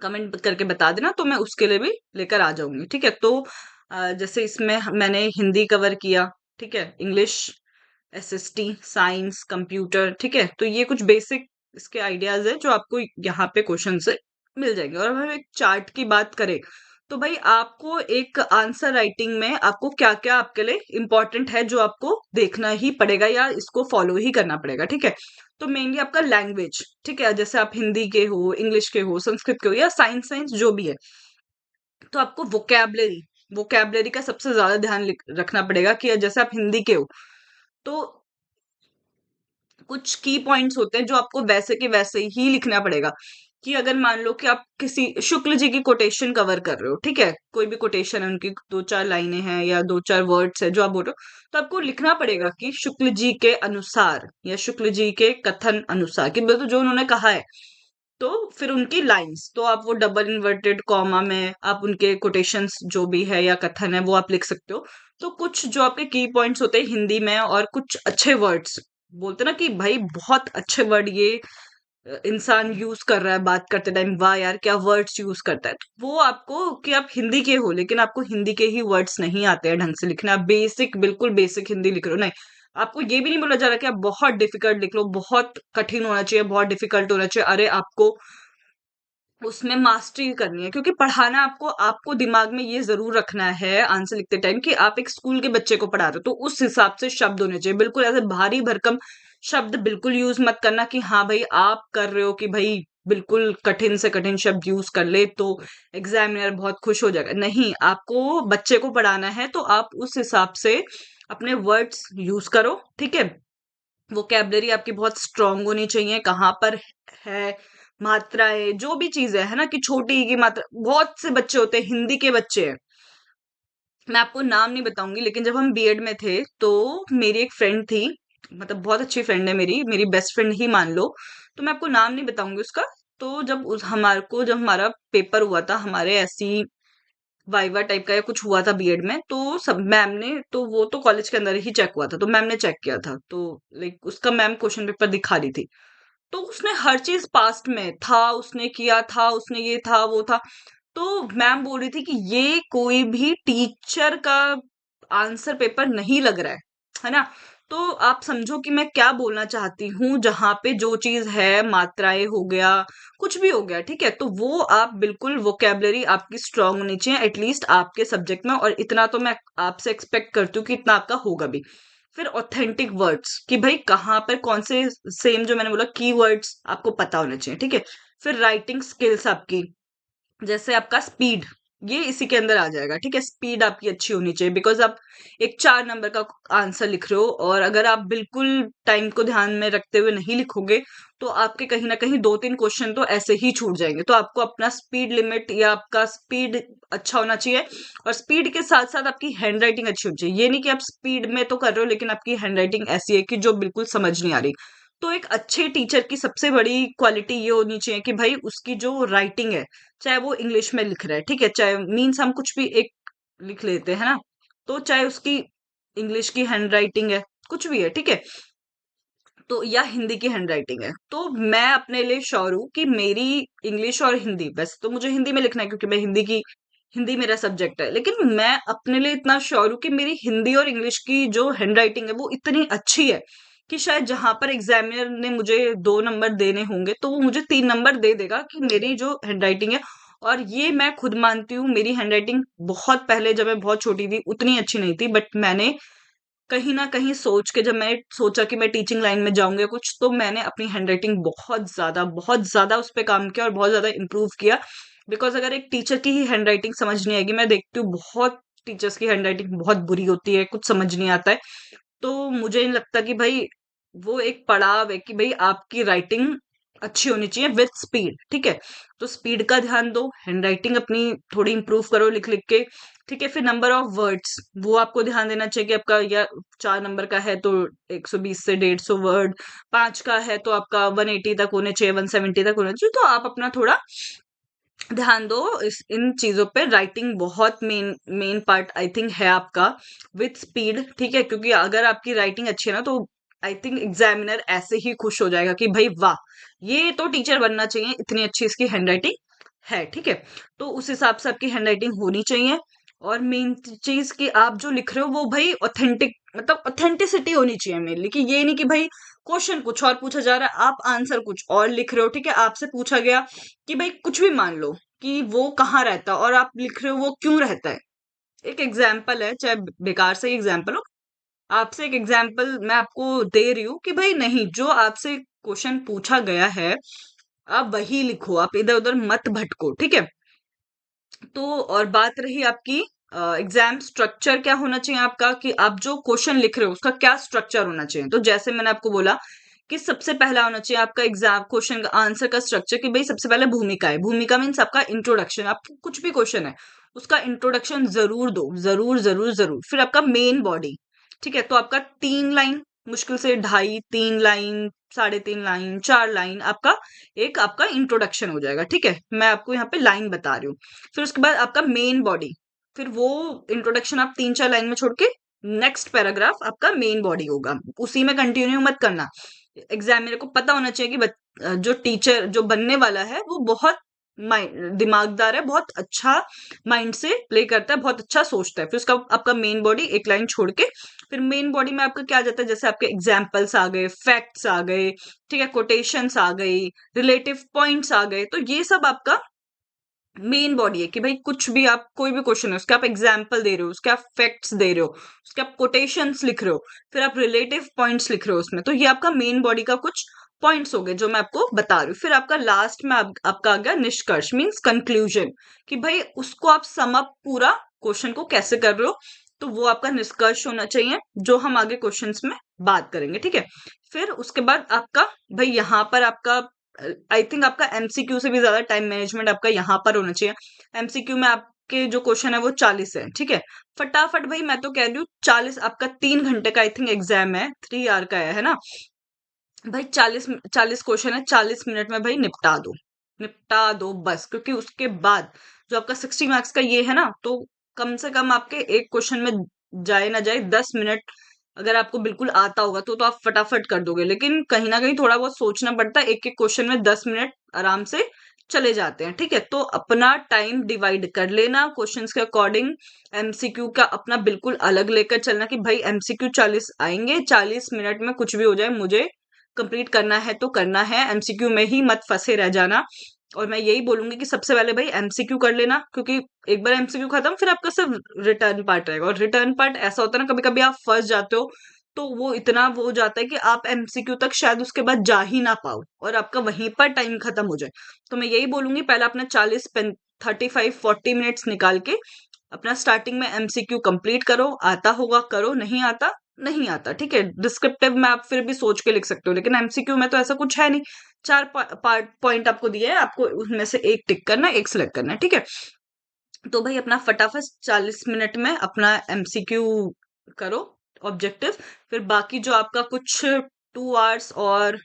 S1: कमेंट करके बता देना, तो मैं उसके लिए भी लेकर आ जाऊंगी, ठीक है। तो जैसे इसमें मैंने हिंदी कवर किया, ठीक है, इंग्लिश, एसएसटी, साइंस, कंप्यूटर, ठीक है। तो ये कुछ बेसिक इसके आइडियाज है जो आपको यहाँ पे क्वेश्चन से मिल जाएंगे। और अब हम एक चार्ट की बात करें तो भाई आपको एक आंसर राइटिंग में आपको क्या क्या आपके लिए इंपॉर्टेंट है जो आपको देखना ही पड़ेगा या इसको फॉलो ही करना पड़ेगा, ठीक है। तो मेनली आपका लैंग्वेज, ठीक है, जैसे आप हिंदी के हो, इंग्लिश के हो, संस्कृत के हो, या साइंस साइंस जो भी है, तो आपको वोकैबलरी वोकैबलरी का सबसे ज्यादा ध्यान रखना पड़ेगा कि जैसे आप हिंदी के हो तो कुछ की पॉइंट्स होते हैं जो आपको वैसे के वैसे ही लिखना पड़ेगा। कि अगर मान लो कि आप किसी शुक्ल जी की कोटेशन कवर कर रहे हो, ठीक है, कोई भी कोटेशन है, उनकी दो चार लाइनें हैं या दो चार वर्ड्स है जो आप बोल रहे हो, तो आपको लिखना पड़ेगा कि शुक्ल जी के अनुसार या शुक्ल जी के कथन अनुसार, कि मतलब जो उन्होंने कहा है। तो फिर उनकी लाइंस तो आप वो डबल इन्वर्टेड कॉमा में आप उनके कोटेशंस जो भी है या कथन है वो आप लिख सकते हो। तो कुछ जो आपके की पॉइंट्स होते हैं हिंदी में, और कुछ अच्छे वर्ड्स बोलते हैं ना कि भाई बहुत अच्छे वर्ड ये इंसान यूज कर रहा है बात करते टाइम, वाह यार क्या वर्ड्स यूज करता है, तो वो आपको कि आप हिंदी के हो लेकिन आपको हिंदी के ही वर्ड्स नहीं आते हैं ढंग से लिखना, आप बेसिक बिल्कुल बेसिक हिंदी लिख रहे हो, नहीं, आपको ये भी नहीं बोला जा रहा कि आप बहुत डिफिकल्ट लिख लो, बहुत कठिन होना चाहिए, बहुत डिफिकल्ट होना चाहिए, अरे आपको उसमें मास्टरी करनी है, क्योंकि पढ़ाना आपको आपको दिमाग में ये जरूर रखना है आंसर लिखते टाइम कि आप एक स्कूल के बच्चे को पढ़ा रहे हो, तो उस हिसाब से शब्द होने चाहिए, बिल्कुल ऐसे भारी भरकम शब्द बिल्कुल यूज मत करना कि हाँ भाई आप कर रहे हो कि भाई बिल्कुल कठिन से कठिन शब्द यूज कर ले तो एग्जामिनर बहुत खुश हो जाएगा, नहीं, आपको बच्चे को पढ़ाना है तो आप उस हिसाब से अपने वर्ड्स यूज करो, ठीक है। वोकेबलरी आपकी बहुत स्ट्रांग होनी चाहिए, कहाँ पर है, मात्राएं, जो भी चीजें है ना, कि छोटी की मात्रा, बहुत से बच्चे होते हैं हिंदी के बच्चे हैं, मैं आपको नाम नहीं बताऊंगी, लेकिन जब हम बीएड में थे तो मेरी एक फ्रेंड थी, मतलब बहुत अच्छी फ्रेंड है, मेरी मेरी बेस्ट फ्रेंड ही मान लो, तो मैं आपको नाम नहीं बताऊंगी उसका। तो जब हमारा पेपर हुआ था, हमारे ऐसी वाइवा टाइप का या कुछ हुआ था बीएड में, तो सब मैम ने, तो वो तो कॉलेज के अंदर ही चेक हुआ था, तो मैम ने चेक किया था, तो लाइक उसका मैम क्वेश्चन पेपर दिखा रही थी, तो उसने हर चीज पास्ट में था, उसने किया था, उसने ये था वो था। तो मैम बोल रही थी कि ये कोई भी टीचर का आंसर पेपर नहीं लग रहा है ना। तो आप समझो कि मैं क्या बोलना चाहती हूँ, जहां पे जो चीज है, मात्राएं हो गया, कुछ भी हो गया, ठीक है, तो वो आप बिल्कुल वोकेबलरी आपकी स्ट्रांग होनी चाहिए एटलीस्ट आपके सब्जेक्ट में, और इतना तो मैं आपसे एक्सपेक्ट करती हूँ कि इतना आपका होगा भी। फिर ऑथेंटिक वर्ड्स कि भाई कहाँ पर कौन से, सेम जो मैंने बोला की वर्ड्स आपको पता होने चाहिए, ठीक है। फिर राइटिंग स्किल्स आपकी, जैसे आपका स्पीड, ये इसी के अंदर आ जाएगा। ठीक है, स्पीड आपकी अच्छी होनी चाहिए, बिकॉज आप एक 4 नंबर का आंसर लिख रहे हो, और अगर आप बिल्कुल टाइम को ध्यान में रखते हुए नहीं लिखोगे तो आपके कहीं ना कहीं 2-3 क्वेश्चन तो ऐसे ही छूट जाएंगे। तो आपको अपना स्पीड लिमिट या आपका स्पीड अच्छा होना चाहिए, और स्पीड के साथ साथ आपकी हैंड राइटिंग अच्छी होनी चाहिए। ये नहीं कि आप स्पीड में तो कर रहे हो लेकिन आपकी हैंड राइटिंग ऐसी है कि जो बिल्कुल समझ नहीं आ रही। तो एक अच्छे टीचर की सबसे बड़ी क्वालिटी ये होनी चाहिए कि भाई उसकी जो राइटिंग है, चाहे वो इंग्लिश में लिख रहा है, ठीक है, चाहे मीन्स हम कुछ भी एक लिख लेते हैं ना, तो चाहे उसकी इंग्लिश की हैंड राइटिंग है, कुछ भी है, ठीक है, तो या हिंदी की हैंड राइटिंग है, तो मैं अपने लिए श्योर हूँ कि मेरी इंग्लिश और हिंदी, वैसे तो मुझे हिंदी में लिखना है क्योंकि मैं हिंदी मेरा सब्जेक्ट है, लेकिन मैं अपने लिए इतना श्योर हूँ कि मेरी हिंदी और इंग्लिश की जो हैंड राइटिंग है वो इतनी अच्छी है कि शायद जहां पर एग्जामिनर ने मुझे 2 नंबर देने होंगे तो वो मुझे 3 नंबर दे देगा, कि मेरी जो हैंड राइटिंग है। और ये मैं खुद मानती हूँ, मेरी हैंड राइटिंग बहुत पहले जब मैं बहुत छोटी थी उतनी अच्छी नहीं थी, बट मैंने कहीं न कहीं सोच के, जब मैंने सोचा कि मैं टीचिंग लाइन में जाऊँगी या कुछ, तो मैंने अपनी हैंडराइटिंग बहुत ज़्यादा उस पे काम किया और बहुत ज़्यादा इम्प्रूव किया। बिकॉज़ अगर एक टीचर की ही हैंडराइटिंग समझ नहीं आएगी, मैं देखती हूँ बहुत टीचर्स की हैंडराइटिंग बहुत बुरी होती है, कुछ समझ नहीं आता है। तो मुझे नहीं लगता कि भई वो एक पड़ाव है कि भई आपकी राइटिंग अच्छी होनी चाहिए विथ स्पीड, ठीक है? तो स्पीड का ध्यान दो, हैंडराइटिंग अपनी थोड़ी इम्प्रूव करो लिख-लिख के, ठीक है? फिर नंबर ऑफ वर्ड्स, वो आपको ध्यान देना चाहिए कि आपका या 4 नंबर का है तो 120 से 150 वर्ड, 5 का है तो आपका 180 तक होने चाहिए, 170 तक होना चाहिए, तो आप अपना थोड़ा ध्यान दो इस इन चीजों पे। राइटिंग बहुत main main part I think है आपका, विथ स्पीड, ठीक है, क्योंकि अगर आपकी राइटिंग अच्छी है ना तो आई थिंक एग्जामिनर ऐसे ही खुश हो जाएगा कि भाई वाह, ये तो टीचर बनना चाहिए, इतनी अच्छी इसकी हैंडराइटिंग है, ठीक है। तो उस हिसाब से आपकी हैंडराइटिंग होनी चाहिए। और मेन चीज कि आप जो लिख रहे हो वो भाई ऑथेंटिक, मतलब ऑथेंटिसिटी होनी चाहिए मेनली, कि ये नहीं कि भाई क्वेश्चन कुछ और पूछा जा रहा है, आप आंसर कुछ और लिख रहे हो, ठीक है, आपसे पूछा गया कि भाई कुछ भी मान लो कि वो कहाँ रहता है और आप लिख रहे हो वो क्यों रहता है। एक एग्जाम्पल है, चाहे बेकार से एग्जाम्पल हो, आपसे एक एग्जाम्पल मैं आपको दे रही हूँ कि भाई नहीं, जो आपसे क्वेश्चन पूछा गया है आप वही लिखो, आप इधर उधर मत भटको, ठीक है। तो और बात रही आपकी एग्जाम स्ट्रक्चर क्या होना चाहिए आपका, कि आप जो क्वेश्चन लिख रहे हो उसका क्या स्ट्रक्चर होना चाहिए। तो जैसे मैंने आपको बोला कि सबसे पहला होना चाहिए आपका एग्जाम क्वेश्चन का आंसर का स्ट्रक्चर, कि भाई सबसे पहले भूमिका है, भूमिका मीन्स आपका इंट्रोडक्शन, आप कुछ भी क्वेश्चन है उसका इंट्रोडक्शन जरूर दो, जरूर जरूर जरूर। फिर आपका मेन बॉडी, ठीक है, तो आपका 3 लाइन, मुश्किल से 2.5 3 लाइन, 3.5 लाइन, 4 लाइन आपका एक आपका इंट्रोडक्शन हो जाएगा, ठीक है, मैं आपको यहाँ पे लाइन बता रही हूँ। फिर उसके बाद आपका मेन बॉडी, फिर वो इंट्रोडक्शन आप 3-4 लाइन में छोड़ के नेक्स्ट पैराग्राफ आपका मेन बॉडी होगा, उसी में कंटिन्यू मत करना। एग्जामिनर को पता होना चाहिए कि जो टीचर जो बनने वाला है वो बहुत माइंड दिमागदार है, बहुत अच्छा माइंड से प्ले करता है, बहुत अच्छा सोचता है। फिर उसका आपका मेन बॉडी 1 लाइन छोड़ के, फिर मेन बॉडी में आपका क्या आ जाता है, जैसे आपके एग्जाम्पल्स आ गए, फैक्ट्स आ गए, ठीक है, कोटेशंस आ गई, रिलेटिव पॉइंट्स आ गए, तो ये सब आपका मेन बॉडी है, कि भाई कुछ भी आप कोई भी क्वेश्चन है उसके आप एग्जाम्पल दे रहे हो, उसके आप फैक्ट्स दे रहे हो, उसके आप कोटेशंस लिख रहे हो, फिर आप रिलेटिव पॉइंट्स लिख रहे हो उसमें, तो ये आपका मेन बॉडी का कुछ पॉइंट्स हो गए जो मैं आपको बता रही हूँ। फिर आपका लास्ट में आपका आ गया निष्कर्ष, मीन्स कंक्लूजन, कि भाई उसको आप सम अप पूरा क्वेश्चन को कैसे कर रहे हो, तो वो आपका निष्कर्ष होना चाहिए, जो हम आगे क्वेश्चंस में बात करेंगे, ठीक है। फिर उसके बाद आपका भाई यहाँ पर आपका आई थिंक आपका एमसीक्यू से भी ज्यादा टाइम मैनेजमेंट आपका यहाँ पर होना चाहिए। एमसीक्यू में आपके जो क्वेश्चन है वो 40 है, ठीक है, फटाफट भाई, मैं तो कह रही हूँ 40, आपका 3 घंटे का आई थिंक एग्जाम है, 3 आवर का है ना, भाई 40 क्वेश्चन है, 40 मिनट में भाई निपटा दो, निपटा दो बस, क्योंकि उसके बाद जो आपका 60 मार्क्स का ये है ना, तो कम से कम आपके एक क्वेश्चन में जाए ना जाए 10 मिनट, अगर आपको बिल्कुल आता होगा तो आप फटाफट कर दोगे, लेकिन कहीं ना कहीं थोड़ा बहुत सोचना पड़ता है, एक एक क्वेश्चन में 10 मिनट आराम से चले जाते हैं, ठीक है। तो अपना टाइम डिवाइड कर लेना क्वेश्चंस के अकॉर्डिंग, एमसीक्यू का अपना बिल्कुल अलग लेकर चलना, कि भाई एमसीक्यू 40 आएंगे, 40 मिनट में कुछ भी हो जाए मुझे कंप्लीट करना है तो करना है, एमसीक्यू में ही मत फंसे रह जाना। और मैं यही बोलूंगी कि सबसे पहले भाई एमसीक्यू कर लेना, क्योंकि एक बार एमसीक्यू खत्म फिर आपका सिर्फ रिटर्न पार्ट रहेगा, और रिटर्न पार्ट ऐसा होता है ना, कभी कभी आप फंस जाते हो, तो वो इतना वो हो जाता है कि आप एमसीक्यू तक शायद उसके बाद जा ही ना पाओ और आपका वहीं पर टाइम खत्म हो जाए। तो मैं यही बोलूंगी, पहले अपना 35-40 मिनट्स निकाल के अपना स्टार्टिंग में एमसीक्यू कंप्लीट करो। आता होगा करो, नहीं आता नहीं आता, ठीक है। डिस्क्रिप्टिव में आप फिर भी सोच के लिख सकते हो, लेकिन एमसीक्यू में तो ऐसा कुछ है नहीं। 4 पॉइंट आपको दिए हैं, आपको उनमें से एक टिक करना है, एक सिलेक्ट करना है, ठीक है। तो भाई अपना फटाफट 40 मिनट में अपना एमसीक्यू करो ऑब्जेक्टिव। फिर बाकी जो आपका कुछ 2 आवर्स और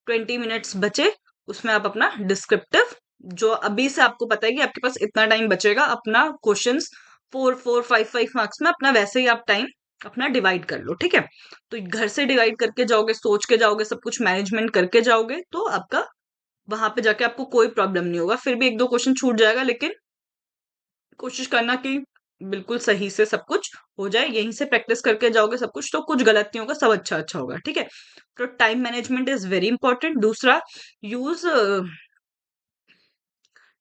S1: 20 मिनट्स बचे, उसमें आप अपना डिस्क्रिप्टिव, जो अभी से आपको पता है कि आपके पास इतना टाइम बचेगा, अपना क्वेश्चंस 4-4 5-5 मार्क्स में अपना वैसे ही आप टाइम अपना डिवाइड कर लो, ठीक है। तो घर से डिवाइड करके जाओगे, सोच के जाओगे, सब कुछ मैनेजमेंट करके जाओगे, तो आपका वहां पे जाके आपको कोई प्रॉब्लम नहीं होगा। फिर भी एक दो क्वेश्चन छूट जाएगा, लेकिन कोशिश करना कि बिल्कुल सही से सब कुछ हो जाए। यहीं से प्रैक्टिस करके जाओगे सब कुछ, तो कुछ गलत नहीं होगा, सब अच्छा अच्छा होगा, ठीक है। तो time management is very important. दूसरा, use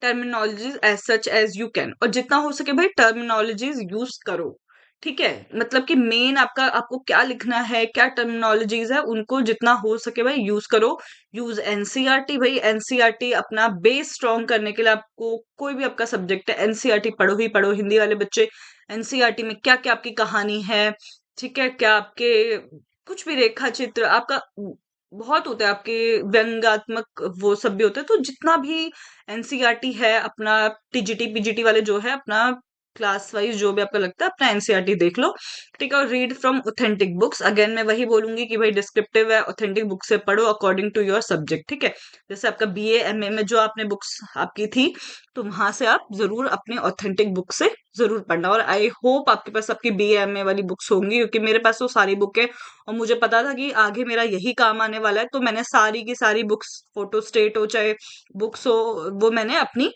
S1: terminologies as such as you can, और जितना हो सके भाई टर्मिनोलॉजीज यूज करो, ठीक है। मतलब कि मेन आपका, आपको क्या लिखना है, क्या टर्मिनोलॉजीज है, उनको जितना हो सके भाई यूज करो। यूज एनसीईआरटी, भाई एनसीईआरटी अपना बेस स्ट्रॉन्ग करने के लिए, आपको कोई भी आपका सब्जेक्ट है, एनसीईआरटी पढ़ो ही पढ़ो। हिंदी वाले बच्चे एनसीईआरटी में क्या क्या आपकी कहानी है, ठीक है, क्या आपके कुछ भी रेखा चित्र आपका बहुत होता है, आपके व्यंग्यात्मक वो सब भी होते हैं। तो जितना भी एनसीईआरटी है अपना, टीजीटी पीजीटी वाले जो है अपना, क्लास वाइज जो भी आपका लगता है अपना एनसीईआरटी देख लो, ठीक है। और read from authentic books, again मैं वही बोलूंगी कि भाई डिस्क्रिप्टिव है, ऑथेंटिक बुक से पढ़ो अकॉर्डिंग टू योर सब्जेक्ट, ठीक है। जैसे आपका बीए एमए में जो आपने बुक्स आपकी थी, तो वहां से आप जरूर अपने ऑथेंटिक बुक से जरूर पढ़ना। और आई होप आपके पास आपकी बीए एमए वाली बुक्स होंगी, क्योंकि मेरे पास तो सारी बुक है, और मुझे पता था कि आगे मेरा यही काम आने वाला है, तो मैंने सारी की सारी बुक्स, फोटो स्टेट हो चाहे बुक्स हो, वो मैंने अपनी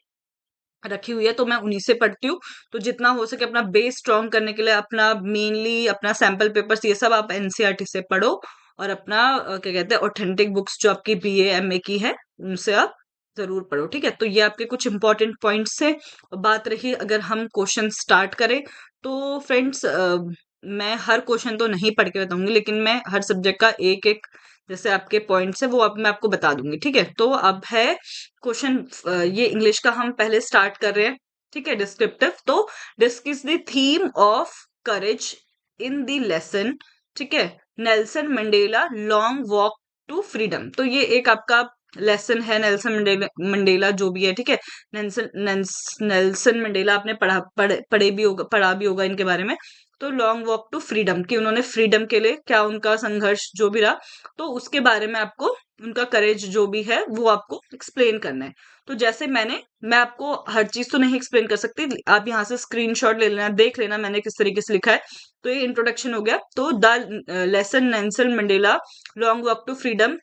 S1: रखी हुई है, तो मैं उन्हीं से पढ़ती हूँ। तो जितना हो सके अपना बेस स्ट्रॉन्ग करने के लिए अपना मेनली अपना सैम्पल पेपर्स ये सब आप एनसीईआरटी से पढ़ो, और अपना क्या कहते हैं ऑथेंटिक बुक्स जो आपकी बीए एमए की है, उनसे आप जरूर पढ़ो, ठीक है। तो ये आपके कुछ इंपॉर्टेंट पॉइंट्स है। बात रही अगर हम क्वेश्चन स्टार्ट करें, तो फ्रेंड्स मैं हर क्वेश्चन तो नहीं पढ़ के बताऊंगी, लेकिन मैं हर सब्जेक्ट का एक एक जैसे आपके पॉइंट्स है वो अब मैं आपको बता दूंगी, ठीक है। तो अब है क्वेश्चन, ये इंग्लिश का हम पहले स्टार्ट कर रहे हैं, ठीक है। डिस्क्रिप्टिव, तो discuss the theme of courage in the lesson, ठीक है। Nelson Mandela Long Walk to Freedom, तो ये एक आपका लेसन है, नेल्सन मंडेला मंडेला जो भी है, ठीक है। नेल्सन मंडेला आपने पढ़ा भी होगा इनके बारे में। तो लॉन्ग वॉक टू फ्रीडम, कि उन्होंने फ्रीडम के लिए क्या उनका संघर्ष जो भी रहा, तो उसके बारे में आपको, उनका करेज जो भी है वो आपको एक्सप्लेन करना है। तो जैसे मैं आपको हर चीज तो नहीं एक्सप्लेन कर सकती, आप यहाँ से स्क्रीनशॉट ले लेना, देख लेना मैंने किस तरीके से लिखा है। तो ये इंट्रोडक्शन हो गया। तो the lesson Nelson Mandela Long Walk to Freedom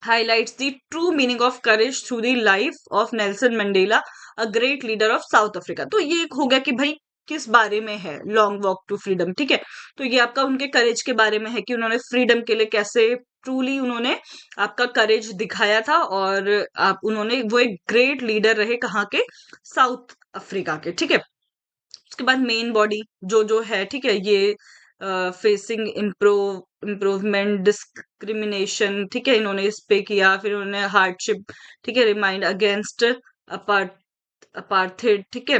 S1: highlights the true meaning of courage through the life of Nelson Mandela, a great leader of South Africa। तो ये एक हो गया कि भाई किस बारे में है लॉन्ग वॉक टू फ्रीडम, ठीक है। तो ये आपका उनके करेज के बारे में है, कि उन्होंने फ्रीडम के लिए कैसे ट्रूली उन्होंने आपका करेज दिखाया था, और आप उन्होंने वो एक ग्रेट लीडर रहे कहाँ के, साउथ अफ्रीका के, ठीक है। उसके बाद मेन बॉडी जो जो है, ठीक है, ये फेसिंग इम्प्रूवमेंट डिस्क्रिमिनेशन, ठीक है, इन्होंने इस पे किया। फिर उन्होंने हार्डशिप, ठीक है, रिमाइंड अगेंस्ट अपार्थेड, ठीक है।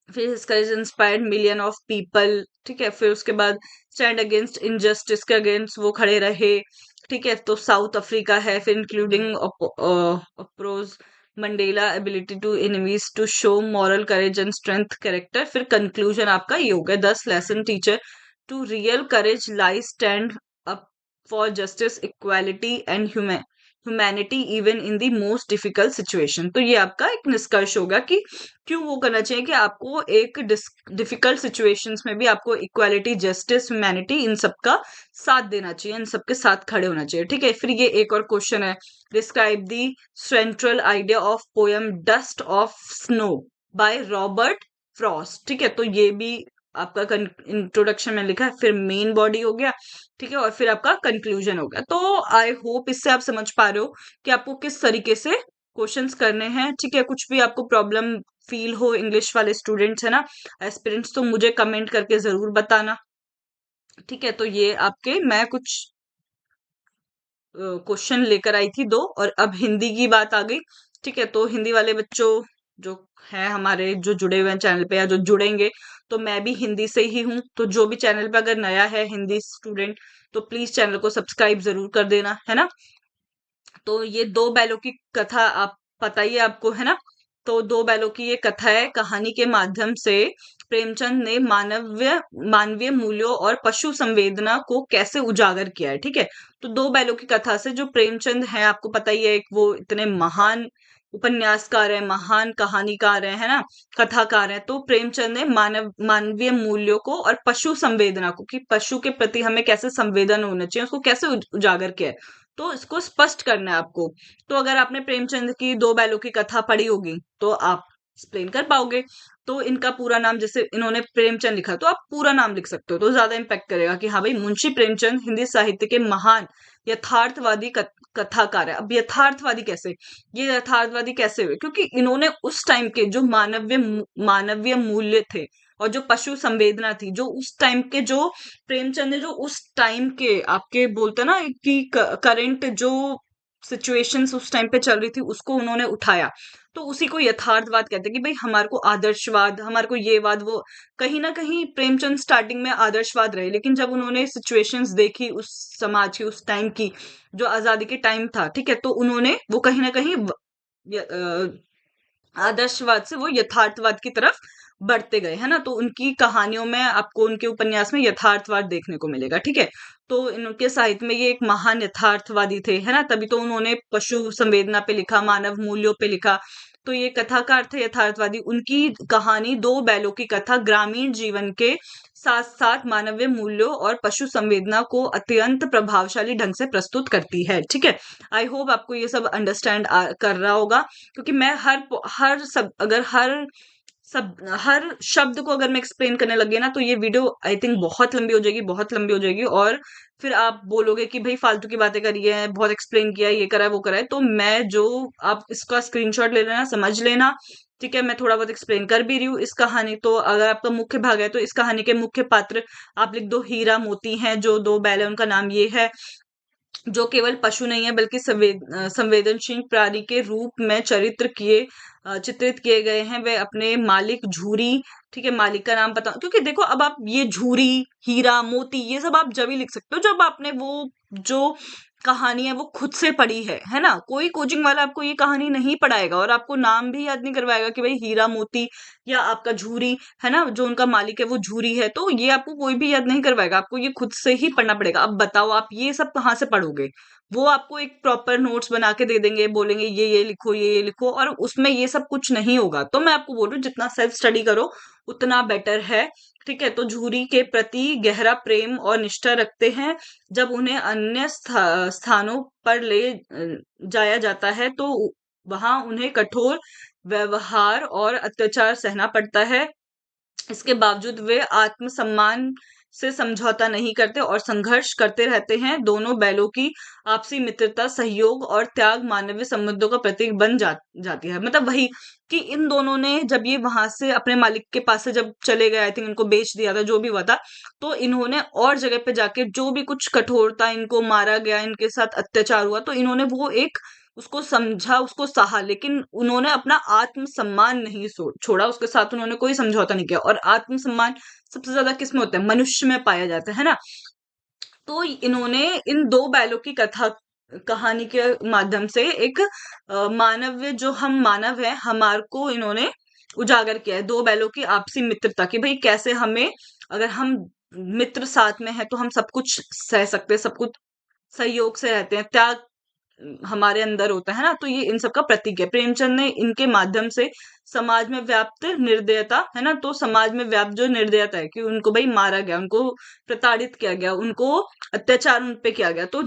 S1: फिर his courage inspired million of people, ठीक है। फिर उसके बाद स्टैंड अगेंस्ट इनजस्टिस के अगेंस्ट वो खड़े रहे, ठीक है। तो साउथ अफ्रीका है। फिर including approach Mandela ability to enemies to show moral courage and strength character. फिर कंक्लूजन आपका ये हो गया 10 lesson teacher to real courage lie stand up for justice equality and humanity even in the most difficult situation. तो ये आपका एक निष्कर्ष होगा कि क्यों वो करना चाहिए, कि आपको एक डिफिकल्ट सिचुएशंस में भी आपको इक्वालिटी जस्टिस ह्यूमैनिटी इन सब का साथ देना चाहिए, इन सबके साथ खड़े होना चाहिए, ठीक है। फिर ये एक और क्वेश्चन है, describe the central idea of poem dust of snow by Robert Frost, ठीक है। तो ये भी आपका इंट्रोडक्शन में लिखा है। फिर मेन बॉडी हो गया, ठीक है, और फिर आपका कंक्लूजन हो गया। तो आई होप इससे आप समझ पा रहे हो कि आपको किस तरीके से क्वेश्चंस करने हैं, ठीक है। कुछ भी आपको प्रॉब्लम फील हो, इंग्लिश वाले स्टूडेंट्स है ना, एस्पिरेंट्स, तो मुझे कमेंट करके जरूर बताना, ठीक है। तो ये आपके मैं कुछ क्वेश्चन लेकर आई थी 2, और अब हिंदी की बात आ गई, ठीक है। तो हिंदी वाले बच्चों जो है हमारे जो जुड़े हुए हैं चैनल पे या जो जुड़ेंगे, तो मैं भी हिंदी से ही हूँ। तो जो भी चैनल पे अगर नया है हिंदी स्टूडेंट, तो प्लीज चैनल को सब्सक्राइब जरूर कर देना, है ना। तो ये दो बैलों की कथा आप पता ही है आपको, है ना। तो दो बैलों की ये कथा है। कहानी के माध्यम से प्रेमचंद ने मानवीय मूल्यों और पशु संवेदना को कैसे उजागर किया है, ठीक है। तो दो बैलों की कथा से जो प्रेमचंद है आपको पता ही है, एक वो इतने महान उपन्यासकार है, महान कहानीकार है ना, कथाकार है। तो प्रेमचंद ने मानवीय मूल्यों को और पशु संवेदना को, कि पशु के प्रति हमें कैसे संवेदन होना चाहिए, उसको कैसे उजागर किया है। तो इसको स्पष्ट करना है आपको। तो अगर आपने प्रेमचंद की दो बैलों की कथा पढ़ी होगी तो आप एक्सप्लेन कर पाओगे। तो इनका पूरा नाम, जैसे इन्होंने प्रेमचंद लिखा तो आप पूरा नाम लिख सकते हो, तो ज्यादा इम्पैक्ट करेगा कि हाँ भाई मुंशी प्रेमचंद हिंदी साहित्य के महान यथार्थवादी कथाकार है। अब यथार्थवादी कैसे, ये यथार्थवादी कैसे हुए, क्योंकि इन्होंने उस टाइम के जो मानवीय मूल्य थे और जो पशु संवेदना थी, जो उस टाइम के जो प्रेमचंद ने जो उस टाइम के आपके बोलते ना कि करंट जो सिचुएशंस उस टाइम पे चल रही थी उसको उन्होंने उठाया। तो उसी को यथार्थवाद कहते हैं कि भाई हमारे को आदर्शवाद, हमारे को ये वाद वो, कहीं ना कहीं प्रेमचंद स्टार्टिंग में आदर्शवाद रहे, लेकिन जब उन्होंने सिचुएशंस देखी उस समाज की, उस टाइम की, जो आजादी के टाइम था, ठीक है, तो उन्होंने वो कहीं ना कहीं आदर्शवाद से वो यथार्थवाद की तरफ बढ़ते गए, है ना। तो उनकी कहानियों में आपको, उनके उपन्यास में यथार्थवाद देखने को मिलेगा, ठीक है। तो इनके साहित्य में ये एक महान यथार्थवादी थे, है ना, तभी तो उन्होंने पशु संवेदना पे लिखा, मानव मूल्यों पे लिखा। तो ये कथाकार थे यथार्थवादी। उनकी कहानी दो बैलों की कथा ग्रामीण जीवन के साथ साथ मानवीय मूल्यों और पशु संवेदना को अत्यंत प्रभावशाली ढंग से प्रस्तुत करती है, ठीक है। आई होप आपको ये सब अंडरस्टैंड कर रहा होगा, क्योंकि मैं हर शब्द को अगर मैं एक्सप्लेन करने लगी ना तो ये वीडियो आई थिंक बहुत लंबी हो जाएगी, बहुत लंबी हो जाएगी। और फिर आप बोलोगे कि भाई फालतू की बातें करी है, बहुत एक्सप्लेन किया है, ये करा है वो करा है। तो मैं जो, आप इसका स्क्रीनशॉट ले लेना, समझ लेना, ठीक है। मैं थोड़ा बहुत एक्सप्लेन कर भी रही हूँ इस कहानी। तो अगर आपका मुख्य भाग है तो इस कहानी के मुख्य पात्र आप लिख दो हीरा मोती हैं, जो दो बैल है उनका नाम ये है, जो केवल पशु नहीं है बल्कि संवेदनशील प्राणी के रूप में चित्रित किए गए हैं। वे अपने मालिक झूरी, ठीक है, मालिक का नाम पता, क्योंकि देखो अब आप ये झूरी, हीरा, मोती, ये सब आप जब ही लिख सकते हो जब आपने वो जो कहानी है वो खुद से पढ़ी है ना। कोई कोचिंग वाला आपको ये कहानी नहीं पढ़ाएगा और आपको नाम भी याद नहीं करवाएगा कि भाई हीरा मोती या आपका झूरी, है ना, जो उनका मालिक है वो झूरी है, तो ये आपको कोई भी याद नहीं करवाएगा, आपको ये खुद से ही पढ़ना पड़ेगा। अब बताओ आप ये सब कहाँ से पढ़ोगे। वो आपको एक प्रॉपर नोट्स बना के दे देंगे, बोलेंगे ये लिखो, ये लिखो, और उसमें ये सब कुछ नहीं होगा। तो मैं आपको बोल रही हूँ जितना सेल्फ स्टडी करो उतना बेटर है, ठीक है। तो झूरी के प्रति गहरा प्रेम और निष्ठा रखते हैं। जब उन्हें अन्य स्थानों पर ले जाया जाता है तो वहां उन्हें कठोर व्यवहार और अत्याचार सहना पड़ता है। इसके बावजूद वे आत्मसम्मान से समझौता नहीं करते और संघर्ष करते रहते हैं। दोनों बैलों की आपसी मित्रता, सहयोग और त्याग मानवीय संबंधों का प्रतीक बन जाती है। मतलब वही कि इन दोनों ने जब ये वहां से अपने मालिक के पास से जब चले गए, आई थिंक इनको बेच दिया था, जो भी हुआ था, तो इन्होंने और जगह पे जाके जो भी कुछ कठोरता, इनको मारा गया, इनके साथ अत्याचार हुआ, तो इन्होंने वो एक उसको समझा, उसको सहा, लेकिन उन्होंने अपना आत्मसम्मान नहीं छोड़ा, उसके साथ उन्होंने कोई समझौता नहीं किया। और आत्मसम्मान सबसे ज्यादा किस में होता है, मनुष्य में पाया जाता है ना। तो इन्होंने इन दो बैलों की कहानी के माध्यम से एक मानवीय, जो हम मानव है, हमार को इन्होंने उजागर किया है। दो बैलों की आपसी मित्रता की, भाई कैसे हमें, अगर हम मित्र साथ में है तो हम सब कुछ सह सकते हैं, सब कुछ सहयोग से रहते हैं, त्याग हमारे अंदर होता है ना। तो ये इन सब का प्रतीक है। प्रेमचंद ने इनके माध्यम से समाज में व्याप्त निर्दयता, है ना, तो समाज में व्याप्त जो निर्दयता है कि उनको भाई मारा गया, उनको प्रताड़ित किया गया, उनको अत्याचार उन पे किया गया, तो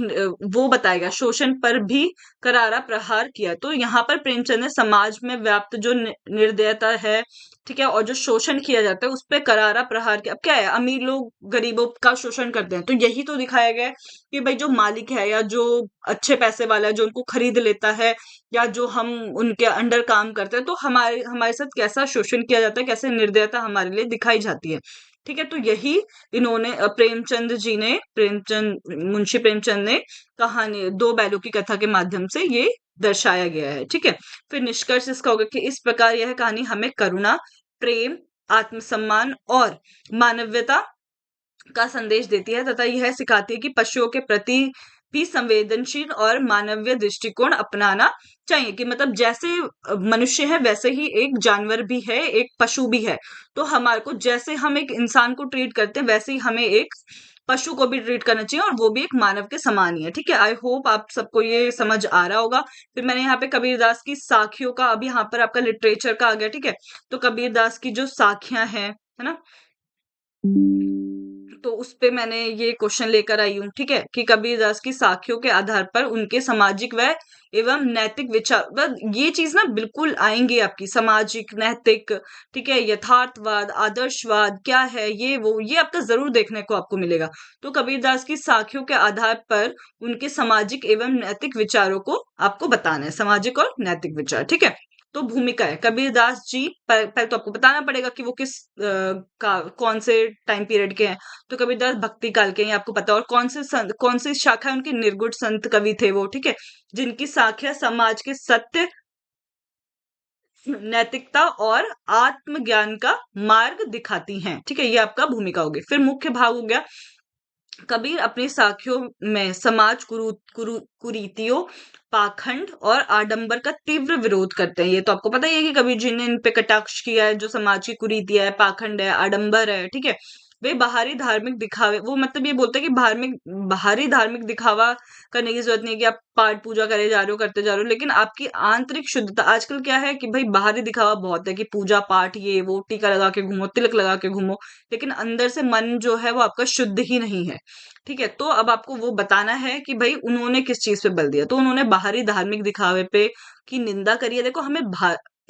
S1: वो बताया गया, शोषण पर भी करारा प्रहार किया। तो यहाँ पर प्रेमचंद ने समाज में व्याप्त जो निर्दयता है, ठीक है, और जो शोषण किया जाता है उस पे करारा प्रहार किया। अब क्या है, अमीर लोग गरीबों का शोषण करते हैं, तो यही तो दिखाया गया है कि भाई जो मालिक है या जो अच्छे पैसे वाला है, जो उनको खरीद लेता है, या जो हम उनके अंडर काम करते हैं, तो हमारे हमारे साथ कैसा शोषण किया जाता है, कैसे निर्दयता हमारे लिए दिखाई जाती है, ठीक है। तो यही इन्होंने मुंशी प्रेमचंद ने कहानी दो बैलों की कथा के माध्यम से ये दर्शाया गया है। ठीक है, फिर निष्कर्ष इसका होगा कि इस प्रकार यह कहानी हमें करुणा, प्रेम, आत्मसम्मान और मानवीयता का संदेश देती है तथा यह सिखाती है कि पशुओं के प्रति भी संवेदनशील और मानवीय दृष्टिकोण अपनाना चाहिए। कि मतलब जैसे मनुष्य है वैसे ही एक जानवर भी है, एक पशु भी है। तो हमारे को जैसे हम एक इंसान को ट्रीट करते हैं वैसे ही हमें एक पशु को भी ट्रीट करना चाहिए, और वो भी एक मानव के समान ही है। ठीक है, आई होप आप सबको ये समझ आ रहा होगा। फिर मैंने यहाँ पे कबीरदास की साखियों का, अभी यहाँ पर आपका लिटरेचर का आ गया। ठीक है, तो कबीरदास की जो साखियां हैं, है ना, तो उसपे मैंने ये क्वेश्चन लेकर आई हूँ। ठीक है, कि कबीरदास की साखियों के आधार पर उनके सामाजिक व एवं नैतिक विचार, ये चीज ना बिल्कुल आएंगे आपकी, सामाजिक, नैतिक, ठीक है, यथार्थवाद, आदर्शवाद क्या है, ये वो, ये आपका जरूर देखने को आपको मिलेगा। तो कबीरदास की साखियों के आधार पर उनके सामाजिक एवं नैतिक विचारों को आपको बताना है, सामाजिक और नैतिक विचार। ठीक है, तो भूमिका है कबीरदास जी, पहले तो आपको बताना पड़ेगा कि वो किस कौन से टाइम पीरियड के हैं। तो कबीरदास भक्ति काल के हैं, ये आपको पता है। और कौन से संत, कौन सी शाखा है उनकी, निर्गुण संत कवि थे वो। ठीक है, जिनकी शाखा समाज के सत्य, नैतिकता और आत्मज्ञान का मार्ग दिखाती हैं। ठीक है, ये आपका भूमिका होगी। फिर मुख्य भाग हो गया, कबीर अपनी साखियों में समाज कुरीतियों, पाखंड और आडंबर का तीव्र विरोध करते हैं। ये तो आपको पता ही है कि कबीर जी ने इन पे कटाक्ष किया है, जो समाज की कुरीतियां है, पाखंड है, आडंबर है। ठीक है, वे बाहरी धार्मिक दिखावे, वो मतलब ये बोलते हैं कि बाहरी धार्मिक दिखावा करने की जरूरत नहीं है कि आप पाठ पूजा करे जा रहे हो, करते जा रहे हो, लेकिन आपकी आंतरिक शुद्धता, आजकल क्या है कि भाई बाहरी दिखावा बहुत है कि पूजा पाठ ये वो, टीका लगा के घूमो, तिलक लगा के घूमो, लेकिन अंदर से मन जो है वो आपका शुद्ध ही नहीं है। ठीक है, तो अब आपको वो बताना है कि भाई उन्होंने किस चीज पे बल दिया। तो उन्होंने बाहरी धार्मिक दिखावे पे की निंदा करी है। देखो हमें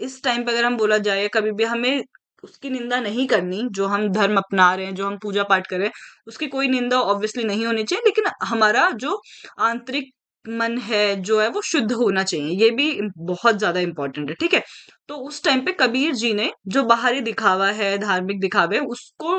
S1: इस टाइम पे अगर हम बोला जाए, कभी भी हमें उसकी निंदा नहीं करनी, जो हम धर्म अपना रहे हैं, जो हम पूजा पाठ कर रहे हैं, उसकी कोई निंदा ऑब्वियसली नहीं होनी चाहिए, लेकिन हमारा जो आंतरिक मन है जो है वो शुद्ध होना चाहिए, ये भी बहुत ज्यादा इंपॉर्टेंट है। ठीक है, तो उस टाइम पे कबीर जी ने जो बाहरी दिखावा है, धार्मिक दिखावे, उसको,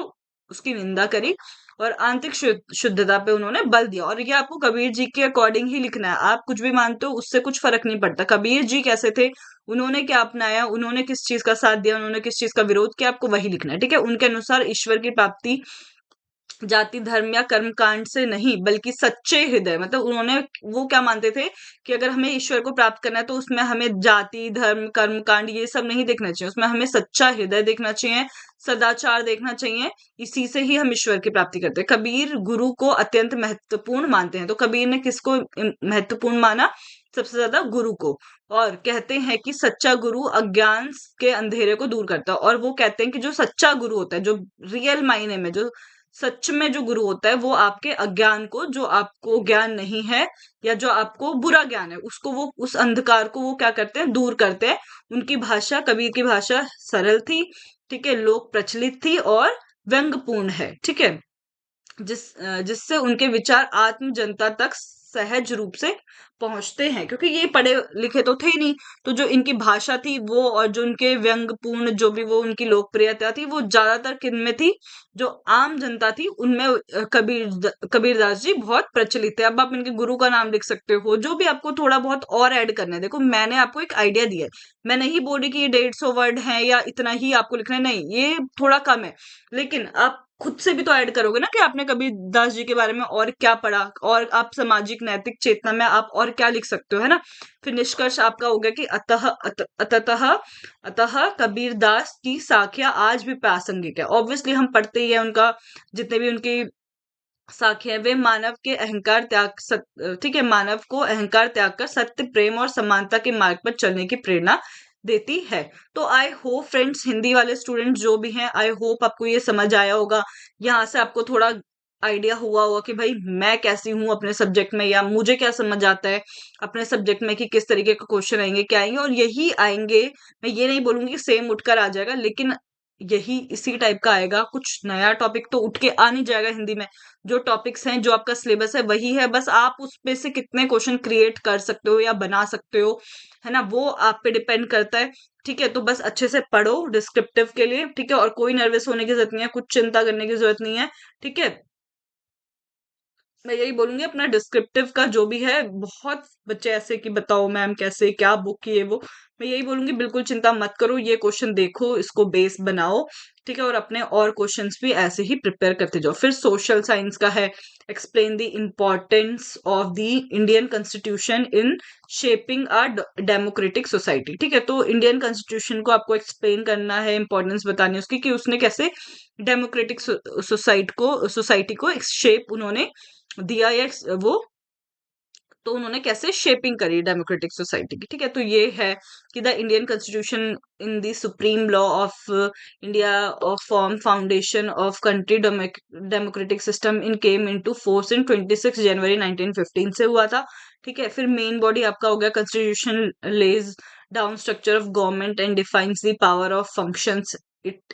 S1: उसकी निंदा करी और आंतरिक शुद्धता पे उन्होंने बल दिया। और ये आपको कबीर जी के अकॉर्डिंग ही लिखना है। आप कुछ भी मानते हो उससे कुछ फर्क नहीं पड़ता। कबीर जी कैसे थे, उन्होंने क्या अपनाया, उन्होंने किस चीज का साथ दिया, उन्होंने किस चीज का विरोध किया, आपको वही लिखना है। ठीक है, उनके अनुसार ईश्वर की प्राप्ति जाति, धर्म या कर्म कांड से नहीं, बल्कि सच्चे हृदय, मतलब उन्होंने, वो क्या मानते थे कि अगर हमें ईश्वर को प्राप्त करना है तो उसमें हमें जाति, धर्म, कर्म कांड ये सब नहीं देखना चाहिए, उसमें हमें सच्चा हृदय देखना चाहिए, सदाचार देखना चाहिए। इसी से ही हम ईश्वर की प्राप्ति करते हैं। कबीर गुरु को अत्यंत महत्वपूर्ण मानते हैं। तो कबीर ने किसको महत्वपूर्ण माना, सबसे ज्यादा गुरु को। और कहते हैं कि सच्चा गुरु अज्ञान के अंधेरे को दूर करता है। और वो कहते हैं कि जो सच्चा गुरु होता है, जो रियल मायने में, जो सच में जो गुरु होता है, वो आपके अज्ञान को, जो आपको ज्ञान नहीं है या जो आपको बुरा ज्ञान है, उसको, वो उस अंधकार को वो क्या करते हैं, दूर करते हैं। उनकी भाषा, कबीर की भाषा सरल थी, ठीक है, लोक प्रचलित थी और व्यंग्यपूर्ण है। ठीक है, जिससे उनके विचार आत्म जनता तक सहज रूप से पहुंचते हैं, क्योंकि ये पढ़े लिखे तो थे ही नहीं। तो जो इनकी भाषा थी वो, और जो उनके व्यंग्यपूर्ण, जो भी वो उनकी लोकप्रियता थी, वो ज्यादातर किन में थी, जो आम जनता थी उनमें। कबीरदास जी बहुत प्रचलित है। अब आप इनके गुरु का नाम लिख सकते हो, जो भी आपको थोड़ा बहुत और ऐड करना है। देखो मैंने आपको एक आइडिया दिया है, मैं नहीं बोल रही कि ये 150 वर्ड है या इतना ही आपको लिखना है, नहीं, ये थोड़ा कम है। लेकिन आप खुद से भी तो ऐड करोगे ना कि आपने कबीरदास जी के बारे में और क्या पढ़ा, और आप सामाजिक नैतिक चेतना में आप और क्या लिख सकते हो, है ना। फिर निष्कर्ष आपका हो गया कि अतः अतः कबीरदास की साखियां आज भी प्रासंगिक है। ऑब्वियसली हम पढ़ते ही है उनका, जितने भी उनकी साखियां, वे मानव के अहंकार ठीक है, मानव को अहंकार त्याग कर सत्य, प्रेम और समानता के मार्ग पर चलने की प्रेरणा देती है। तो आई होप फ्रेंड्स, हिंदी वाले स्टूडेंट जो भी हैं, आई होप आपको ये समझ आया होगा। यहाँ से आपको थोड़ा आइडिया हुआ होगा कि भाई मैं कैसी हूँ अपने सब्जेक्ट में, या मुझे क्या समझ आता है अपने सब्जेक्ट में, कि किस तरीके के क्वेश्चन आएंगे, क्या आएंगे, और यही आएंगे। मैं ये नहीं बोलूंगी कि सेम उठकर आ जाएगा, लेकिन यही इसी टाइप का आएगा। कुछ नया टॉपिक तो उठ के आ नहीं जाएगा हिंदी में। जो टॉपिक्स हैं, जो आपका सिलेबस है वही है, बस आप उस पे से कितने क्वेश्चन क्रिएट कर सकते हो या बना सकते हो, है ना, वो आप पे डिपेंड करता है। ठीक है, तो बस अच्छे से पढ़ो डिस्क्रिप्टिव के लिए। ठीक है, और कोई नर्वस होने की जरूरत नहीं है, कुछ चिंता करने की जरूरत नहीं है। ठीक है, मैं यही बोलूंगी अपना डिस्क्रिप्टिव का जो भी है, बहुत बच्चे ऐसे कि बताओ मैम कैसे, क्या बुक की है वो, मैं यही बोलूंगी बिल्कुल चिंता मत करो, ये क्वेश्चन देखो, इसको बेस बनाओ, ठीक है, और अपने और क्वेश्चंस भी ऐसे ही प्रिपेयर करते जाओ। फिर सोशल साइंस का है, explain the importance of the Indian constitution in shaping a democratic society, ठीक है, तो इंडियन कॉन्स्टिट्यूशन को आपको एक्सप्लेन करना है, इंपॉर्टेंस बतानी है उसकी कि उसने कैसे डेमोक्रेटिक सोसाइटी को शेप उन्होंने दिया, या वो तो उन्होंने कैसे शेपिंग करी डेमोक्रेटिक सोसाइटी की, ठीक है, तो ये है कि the Indian constitution in the supreme law of India of form foundation of country democratic system in came into force in 26 जनवरी 1915 से हुआ था, ठीक है। फिर मेन बॉडी आपका हो गया constitution lays down structure of government and defines the power of functions it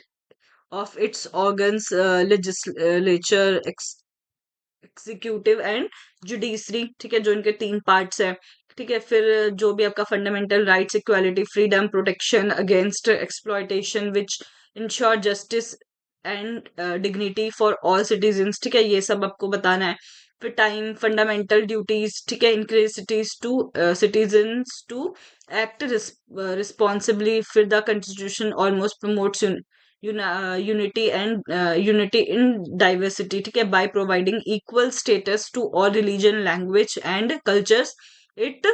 S1: of its organs, legislature, executive and judiciary, ठीक है, जो इनके तीन पार्ट्स है, ठीक है। फिर जो भी आपका fundamental rights, equality, freedom, protection against exploitation which ensure justice and dignity for all citizens, ठीक है, ये सब आपको बताना है। फिर टाइम, फंडामेंटल ड्यूटीज, ठीक है, इनक्रेज सिटीजन्स टू एक्ट रिस्पॉन्सिबली। फिर the constitution almost promotes unity in diversity, ठीक है, by providing equal status to all religion, language and cultures. It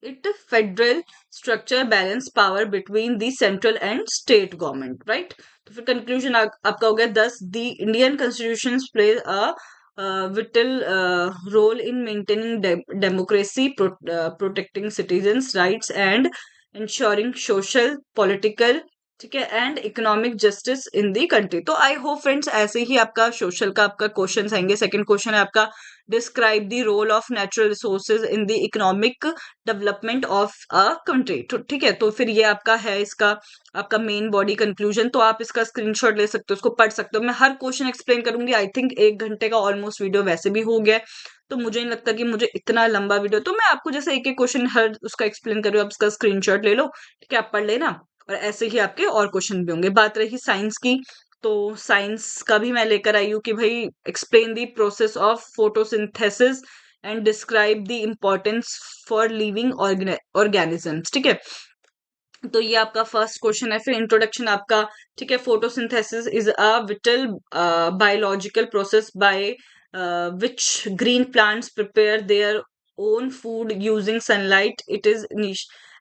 S1: it federal structure balance power between the central and state government, right? तो फिर conclusion आपका हो गया 10, the Indian constitution plays a vital role in maintaining democracy, protecting citizens rights and ensuring social, political, ठीक है, and economic justice in the country. तो I hope friends ऐसे ही आपका सोशल का आपका क्वेश्चन आएंगे। सेकंड क्वेश्चन है आपका describe the role of natural resources in the economic development of a country, तो ठीक है, तो फिर ये आपका है इसका आपका मेन बॉडी कंक्लूजन। तो आप इसका स्क्रीनशॉट ले सकते हो, उसको पढ़ सकते हो। मैं हर क्वेश्चन एक्सप्लेन करूंगी, आई थिंक 1 घंटे का ऑलमोस्ट वीडियो वैसे भी हो गया है, तो मुझे नहीं लगता कि मुझे इतना लंबा वीडियो, तो मैं आपको जैसे एक एक क्वेश्चन हर उसका एक्सप्लेन कर रही हूँ, आप इसका स्क्रीनशॉट ले लो, ठीक है, आप पढ़ लेना, और ऐसे ही आपके और क्वेश्चन भी होंगे। बात रही साइंस की, तो साइंस का भी मैं लेकर आई हूँ कि भाई explain the process of photosynthesis and describe the importance for living organisms, ठीक है, तो ये आपका फर्स्ट क्वेश्चन है। फिर इंट्रोडक्शन आपका, ठीक है, photosynthesis is a whittle biological process by which green plants prepare their own food using sunlight. It is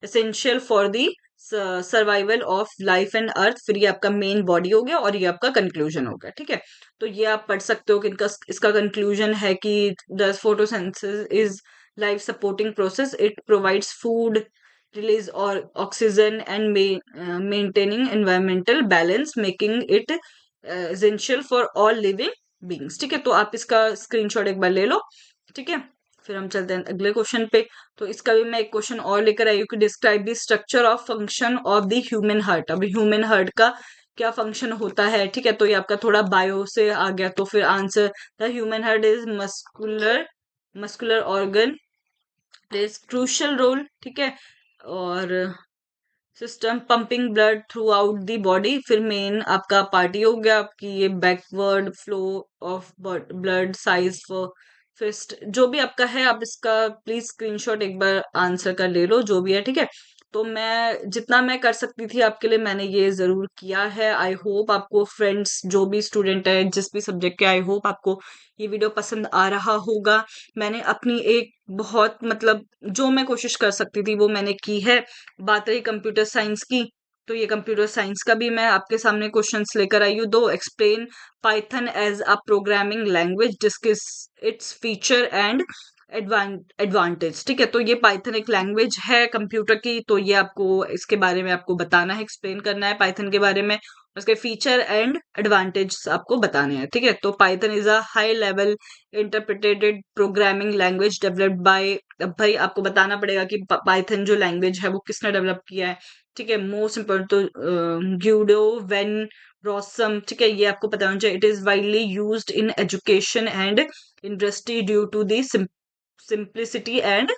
S1: essential for the survival of life and earth. फिर ये आपका मेन बॉडी हो गया और ये आपका कंक्लूजन हो गया, ठीक है, तो ये आप पढ़ सकते हो कि इनका इसका कंक्लूजन है कि the photosynthesis is life supporting process, it provides food, release or oxygen and maintaining environmental balance, making it essential for all living beings, ठीक है, तो आप इसका स्क्रीनशॉट एक बार ले लो, ठीक है। फिर हम चलते हैं अगले क्वेश्चन पे। तो इसका भी मैं एक क्वेश्चन और लेकर आई हूँ कि describe the structure of function of the human heart. अब ह्यूमन हार्ट का क्या फंक्शन होता है, ठीक है, तो ये आपका थोड़ा बायो से आ गया, तो फिर answer the human heart is muscular organ, plays crucial role, ठीक है, और system pumping blood throughout the body. फिर मेन आपका पार्टी हो गया आपकी ये backward flow of blood size for fist, जो भी आपका है आप इसका प्लीज स्क्रीनशॉट एक बार आंसर कर ले लो जो भी है, ठीक है। तो मैं जितना मैं कर सकती थी आपके लिए मैंने ये जरूर किया है। आई होप आपको फ्रेंड्स जो भी स्टूडेंट है जिस भी सब्जेक्ट के, आई होप आपको ये वीडियो पसंद आ रहा होगा। मैंने अपनी एक बहुत मतलब जो मैं कोशिश कर सकती थी वो मैंने की है। बात रही कंप्यूटर साइंस की, तो ये कंप्यूटर साइंस का भी मैं आपके सामने क्वेश्चंस लेकर आई हूँ। दो, explain Python as a programming language, discuss its feature and advantage, ठीक है, तो ये पाइथन एक लैंग्वेज है कंप्यूटर की, तो ये आपको इसके बारे में आपको बताना है, एक्सप्लेन करना है पाइथन के बारे में, उसके फीचर एंड एडवांटेज आपको बताने हैं, ठीक है। तो Python is a high level interpreted programming language developed by, अब भाई आपको बताना पड़ेगा कि पाइथन जो लैंग्वेज है वो किसने डेवलप किया है, ठीक है। मोस्ट इम्पोर्टेंट तो ग्यूडो वेन रॉसम, ठीक है, ये आपको पता होना चाहिए। It is widely used in education and industry due to the simplicity and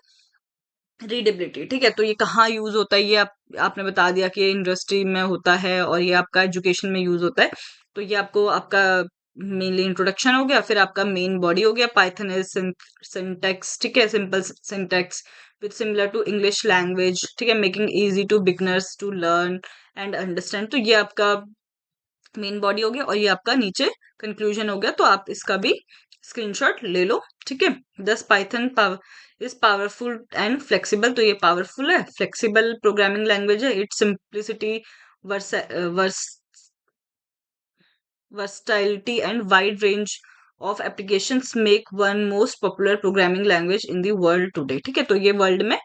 S1: readability, ठीक है, तो ये कहाँ यूज होता है ये आपने बता दिया कि इंडस्ट्री में होता है और ये आपका एजुकेशन में यूज होता है। तो ये आपको आपका मेनली इंट्रोडक्शन हो गया, फिर आपका मेन बॉडी हो गया। पाइथन इज सिंटैक्स, ठीक है, simple syntax with similar to English language, ठीक है, making easy to beginners to learn and understand. तो ये आपका मेन बॉडी हो गया और ये आपका नीचे कंक्लूजन हो गया। तो आप इसका भी स्क्रीनशॉट ले लो, ठीक है। दस Python is powerful and flexible. तो ये पावरफुल है, फ्लेक्सिबल प्रोग्रामिंग लैंग्वेज है। It's simplicity, versatility and wide range of applications make one most popular programming language in the world today। ठीक है, तो ये वर्ल्ड में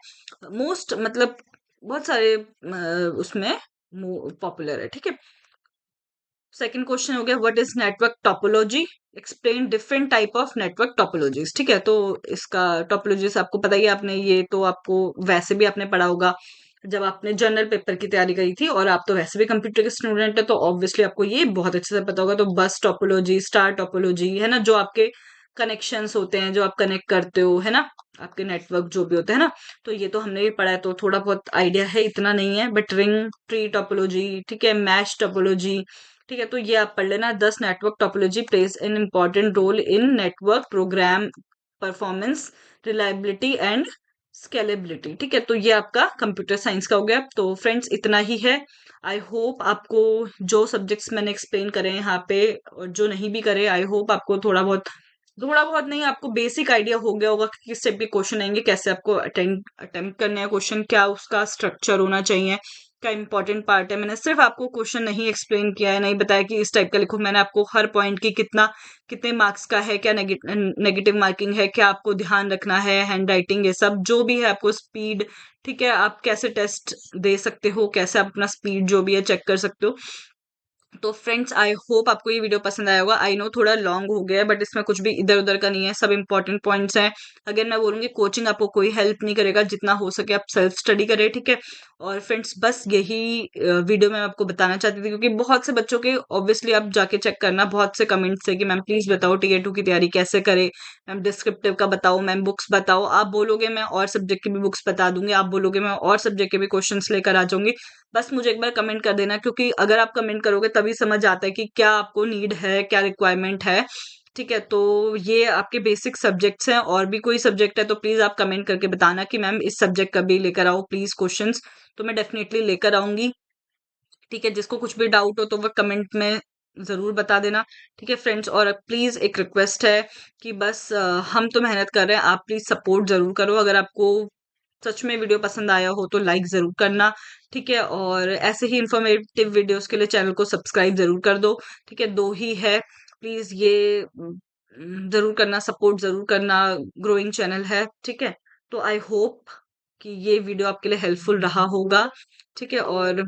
S1: मोस्ट मतलब बहुत सारे उसमें पॉपुलर है, ठीक है। सेकंड क्वेश्चन हो गया, what is network topology, explain different type of network topologies. ठीक है, तो इसका टोपोलॉजीज आपको पता ही है, आपने ये तो आपको वैसे भी आपने पढ़ा होगा जब आपने जनरल पेपर की तैयारी करी थी, और आप तो वैसे भी कंप्यूटर के स्टूडेंट है तो ऑब्वियसली आपको ये बहुत अच्छे से पता होगा। तो बस टोपोलॉजी, स्टार टोपोलॉजी, है ना, जो आपके कनेक्शंस होते हैं, जो आप कनेक्ट करते हो, है ना, आपके नेटवर्क जो भी होते हैं ना, तो ये तो हमने भी पढ़ा है, तो थोड़ा बहुत आइडिया है, इतना नहीं है। बट रिंग ट्री टोपोलॉजी, ठीक है, मैश टोपोलॉजी, ठीक है, तो ये आप पढ़ लेना। 10 network topology plays an important role in network program performance, reliability and scalability. ठीक है, तो ये आपका कंप्यूटर साइंस का हो गया। तो फ्रेंड्स इतना ही है। आई होप आपको जो सब्जेक्ट्स मैंने एक्सप्लेन करे हैं यहाँ पे, और जो नहीं भी करे, आई होप आपको थोड़ा बहुत नहीं, आपको बेसिक आइडिया हो गया होगा कि किस टाइप के क्वेश्चन आएंगे, कैसे आपको अटेम्प्ट करने हैं क्वेश्चन, क्या उसका स्ट्रक्चर होना चाहिए, क्या इंपॉर्टेंट पार्ट है। मैंने सिर्फ आपको क्वेश्चन नहीं एक्सप्लेन किया है, नहीं बताया कि इस टाइप का लिखो। मैंने आपको हर पॉइंट की कितने मार्क्स का है, क्या नेगेटिव मार्किंग है, क्या आपको ध्यान रखना है, हैंड राइटिंग, ये सब जो भी है, आपको स्पीड, ठीक है, आप कैसे टेस्ट दे सकते हो, कैसे आप अपना स्पीड जो भी है चेक कर सकते हो। तो फ्रेंड्स आई होप आपको ये वीडियो पसंद आया होगा। आई नो थोड़ा लॉन्ग हो गया है, बट इसमें कुछ भी इधर उधर का नहीं है, सब इंपॉर्टेंट पॉइंट्स हैं। अगर मैं बोलूंगी कोचिंग आपको कोई हेल्प नहीं करेगा, जितना हो सके आप सेल्फ स्टडी करें, ठीक है। और फ्रेंड्स बस यही वीडियो मैं आपको बताना चाहती थी, क्योंकि बहुत से बच्चों के ऑब्वियसली आप जाके चेक करना, बहुत से कमेंट्स है कि मैम प्लीज बताओ टीयर 2 की तैयारी कैसे करे, मैम डिस्क्रिप्टिव का बताओ, मैम बुक्स बताओ। आप बोलोगे मैं और सब्जेक्ट की भी बुक्स बता दूंगी, आप बोलोगे मैं और सब्जेक्ट के भी क्वेश्चन लेकर आ जाऊंगी। बस मुझे एक बार कमेंट कर देना, क्योंकि अगर आप कमेंट करोगे तभी समझ आता है कि क्या आपको नीड है, क्या रिक्वायरमेंट है, ठीक है। तो ये आपके बेसिक सब्जेक्ट्स हैं, और भी कोई सब्जेक्ट है तो प्लीज आप कमेंट करके बताना कि मैम इस सब्जेक्ट का भी लेकर आओ प्लीज क्वेश्चंस, तो मैं डेफिनेटली लेकर आऊंगी, ठीक है। जिसको कुछ भी डाउट हो तो वह कमेंट में जरूर बता देना, ठीक है फ्रेंड्स। और प्लीज एक रिक्वेस्ट है कि बस हम तो मेहनत कर रहे हैं, आप प्लीज सपोर्ट जरूर करो। अगर आपको सच में वीडियो पसंद आया हो तो लाइक जरूर करना, ठीक है। और ऐसे ही इंफॉर्मेटिव वीडियोस के लिए चैनल को सब्सक्राइब जरूर कर दो, ठीक है। दो ही है, प्लीज ये जरूर करना, सपोर्ट जरूर करना, ग्रोइंग चैनल है, ठीक है। तो आई होप कि ये वीडियो आपके लिए हेल्पफुल रहा होगा, ठीक है। और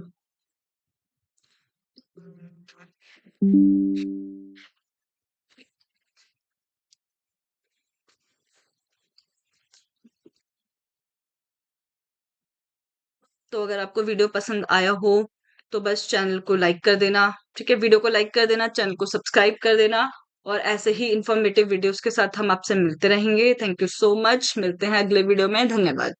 S1: तो अगर आपको वीडियो पसंद आया हो तो बस चैनल को लाइक कर देना, ठीक है, वीडियो को लाइक कर देना, चैनल को सब्सक्राइब कर देना। और ऐसे ही इंफॉर्मेटिव वीडियोस के साथ हम आपसे मिलते रहेंगे। थैंक यू सो मच, मिलते हैं अगले वीडियो में, धन्यवाद।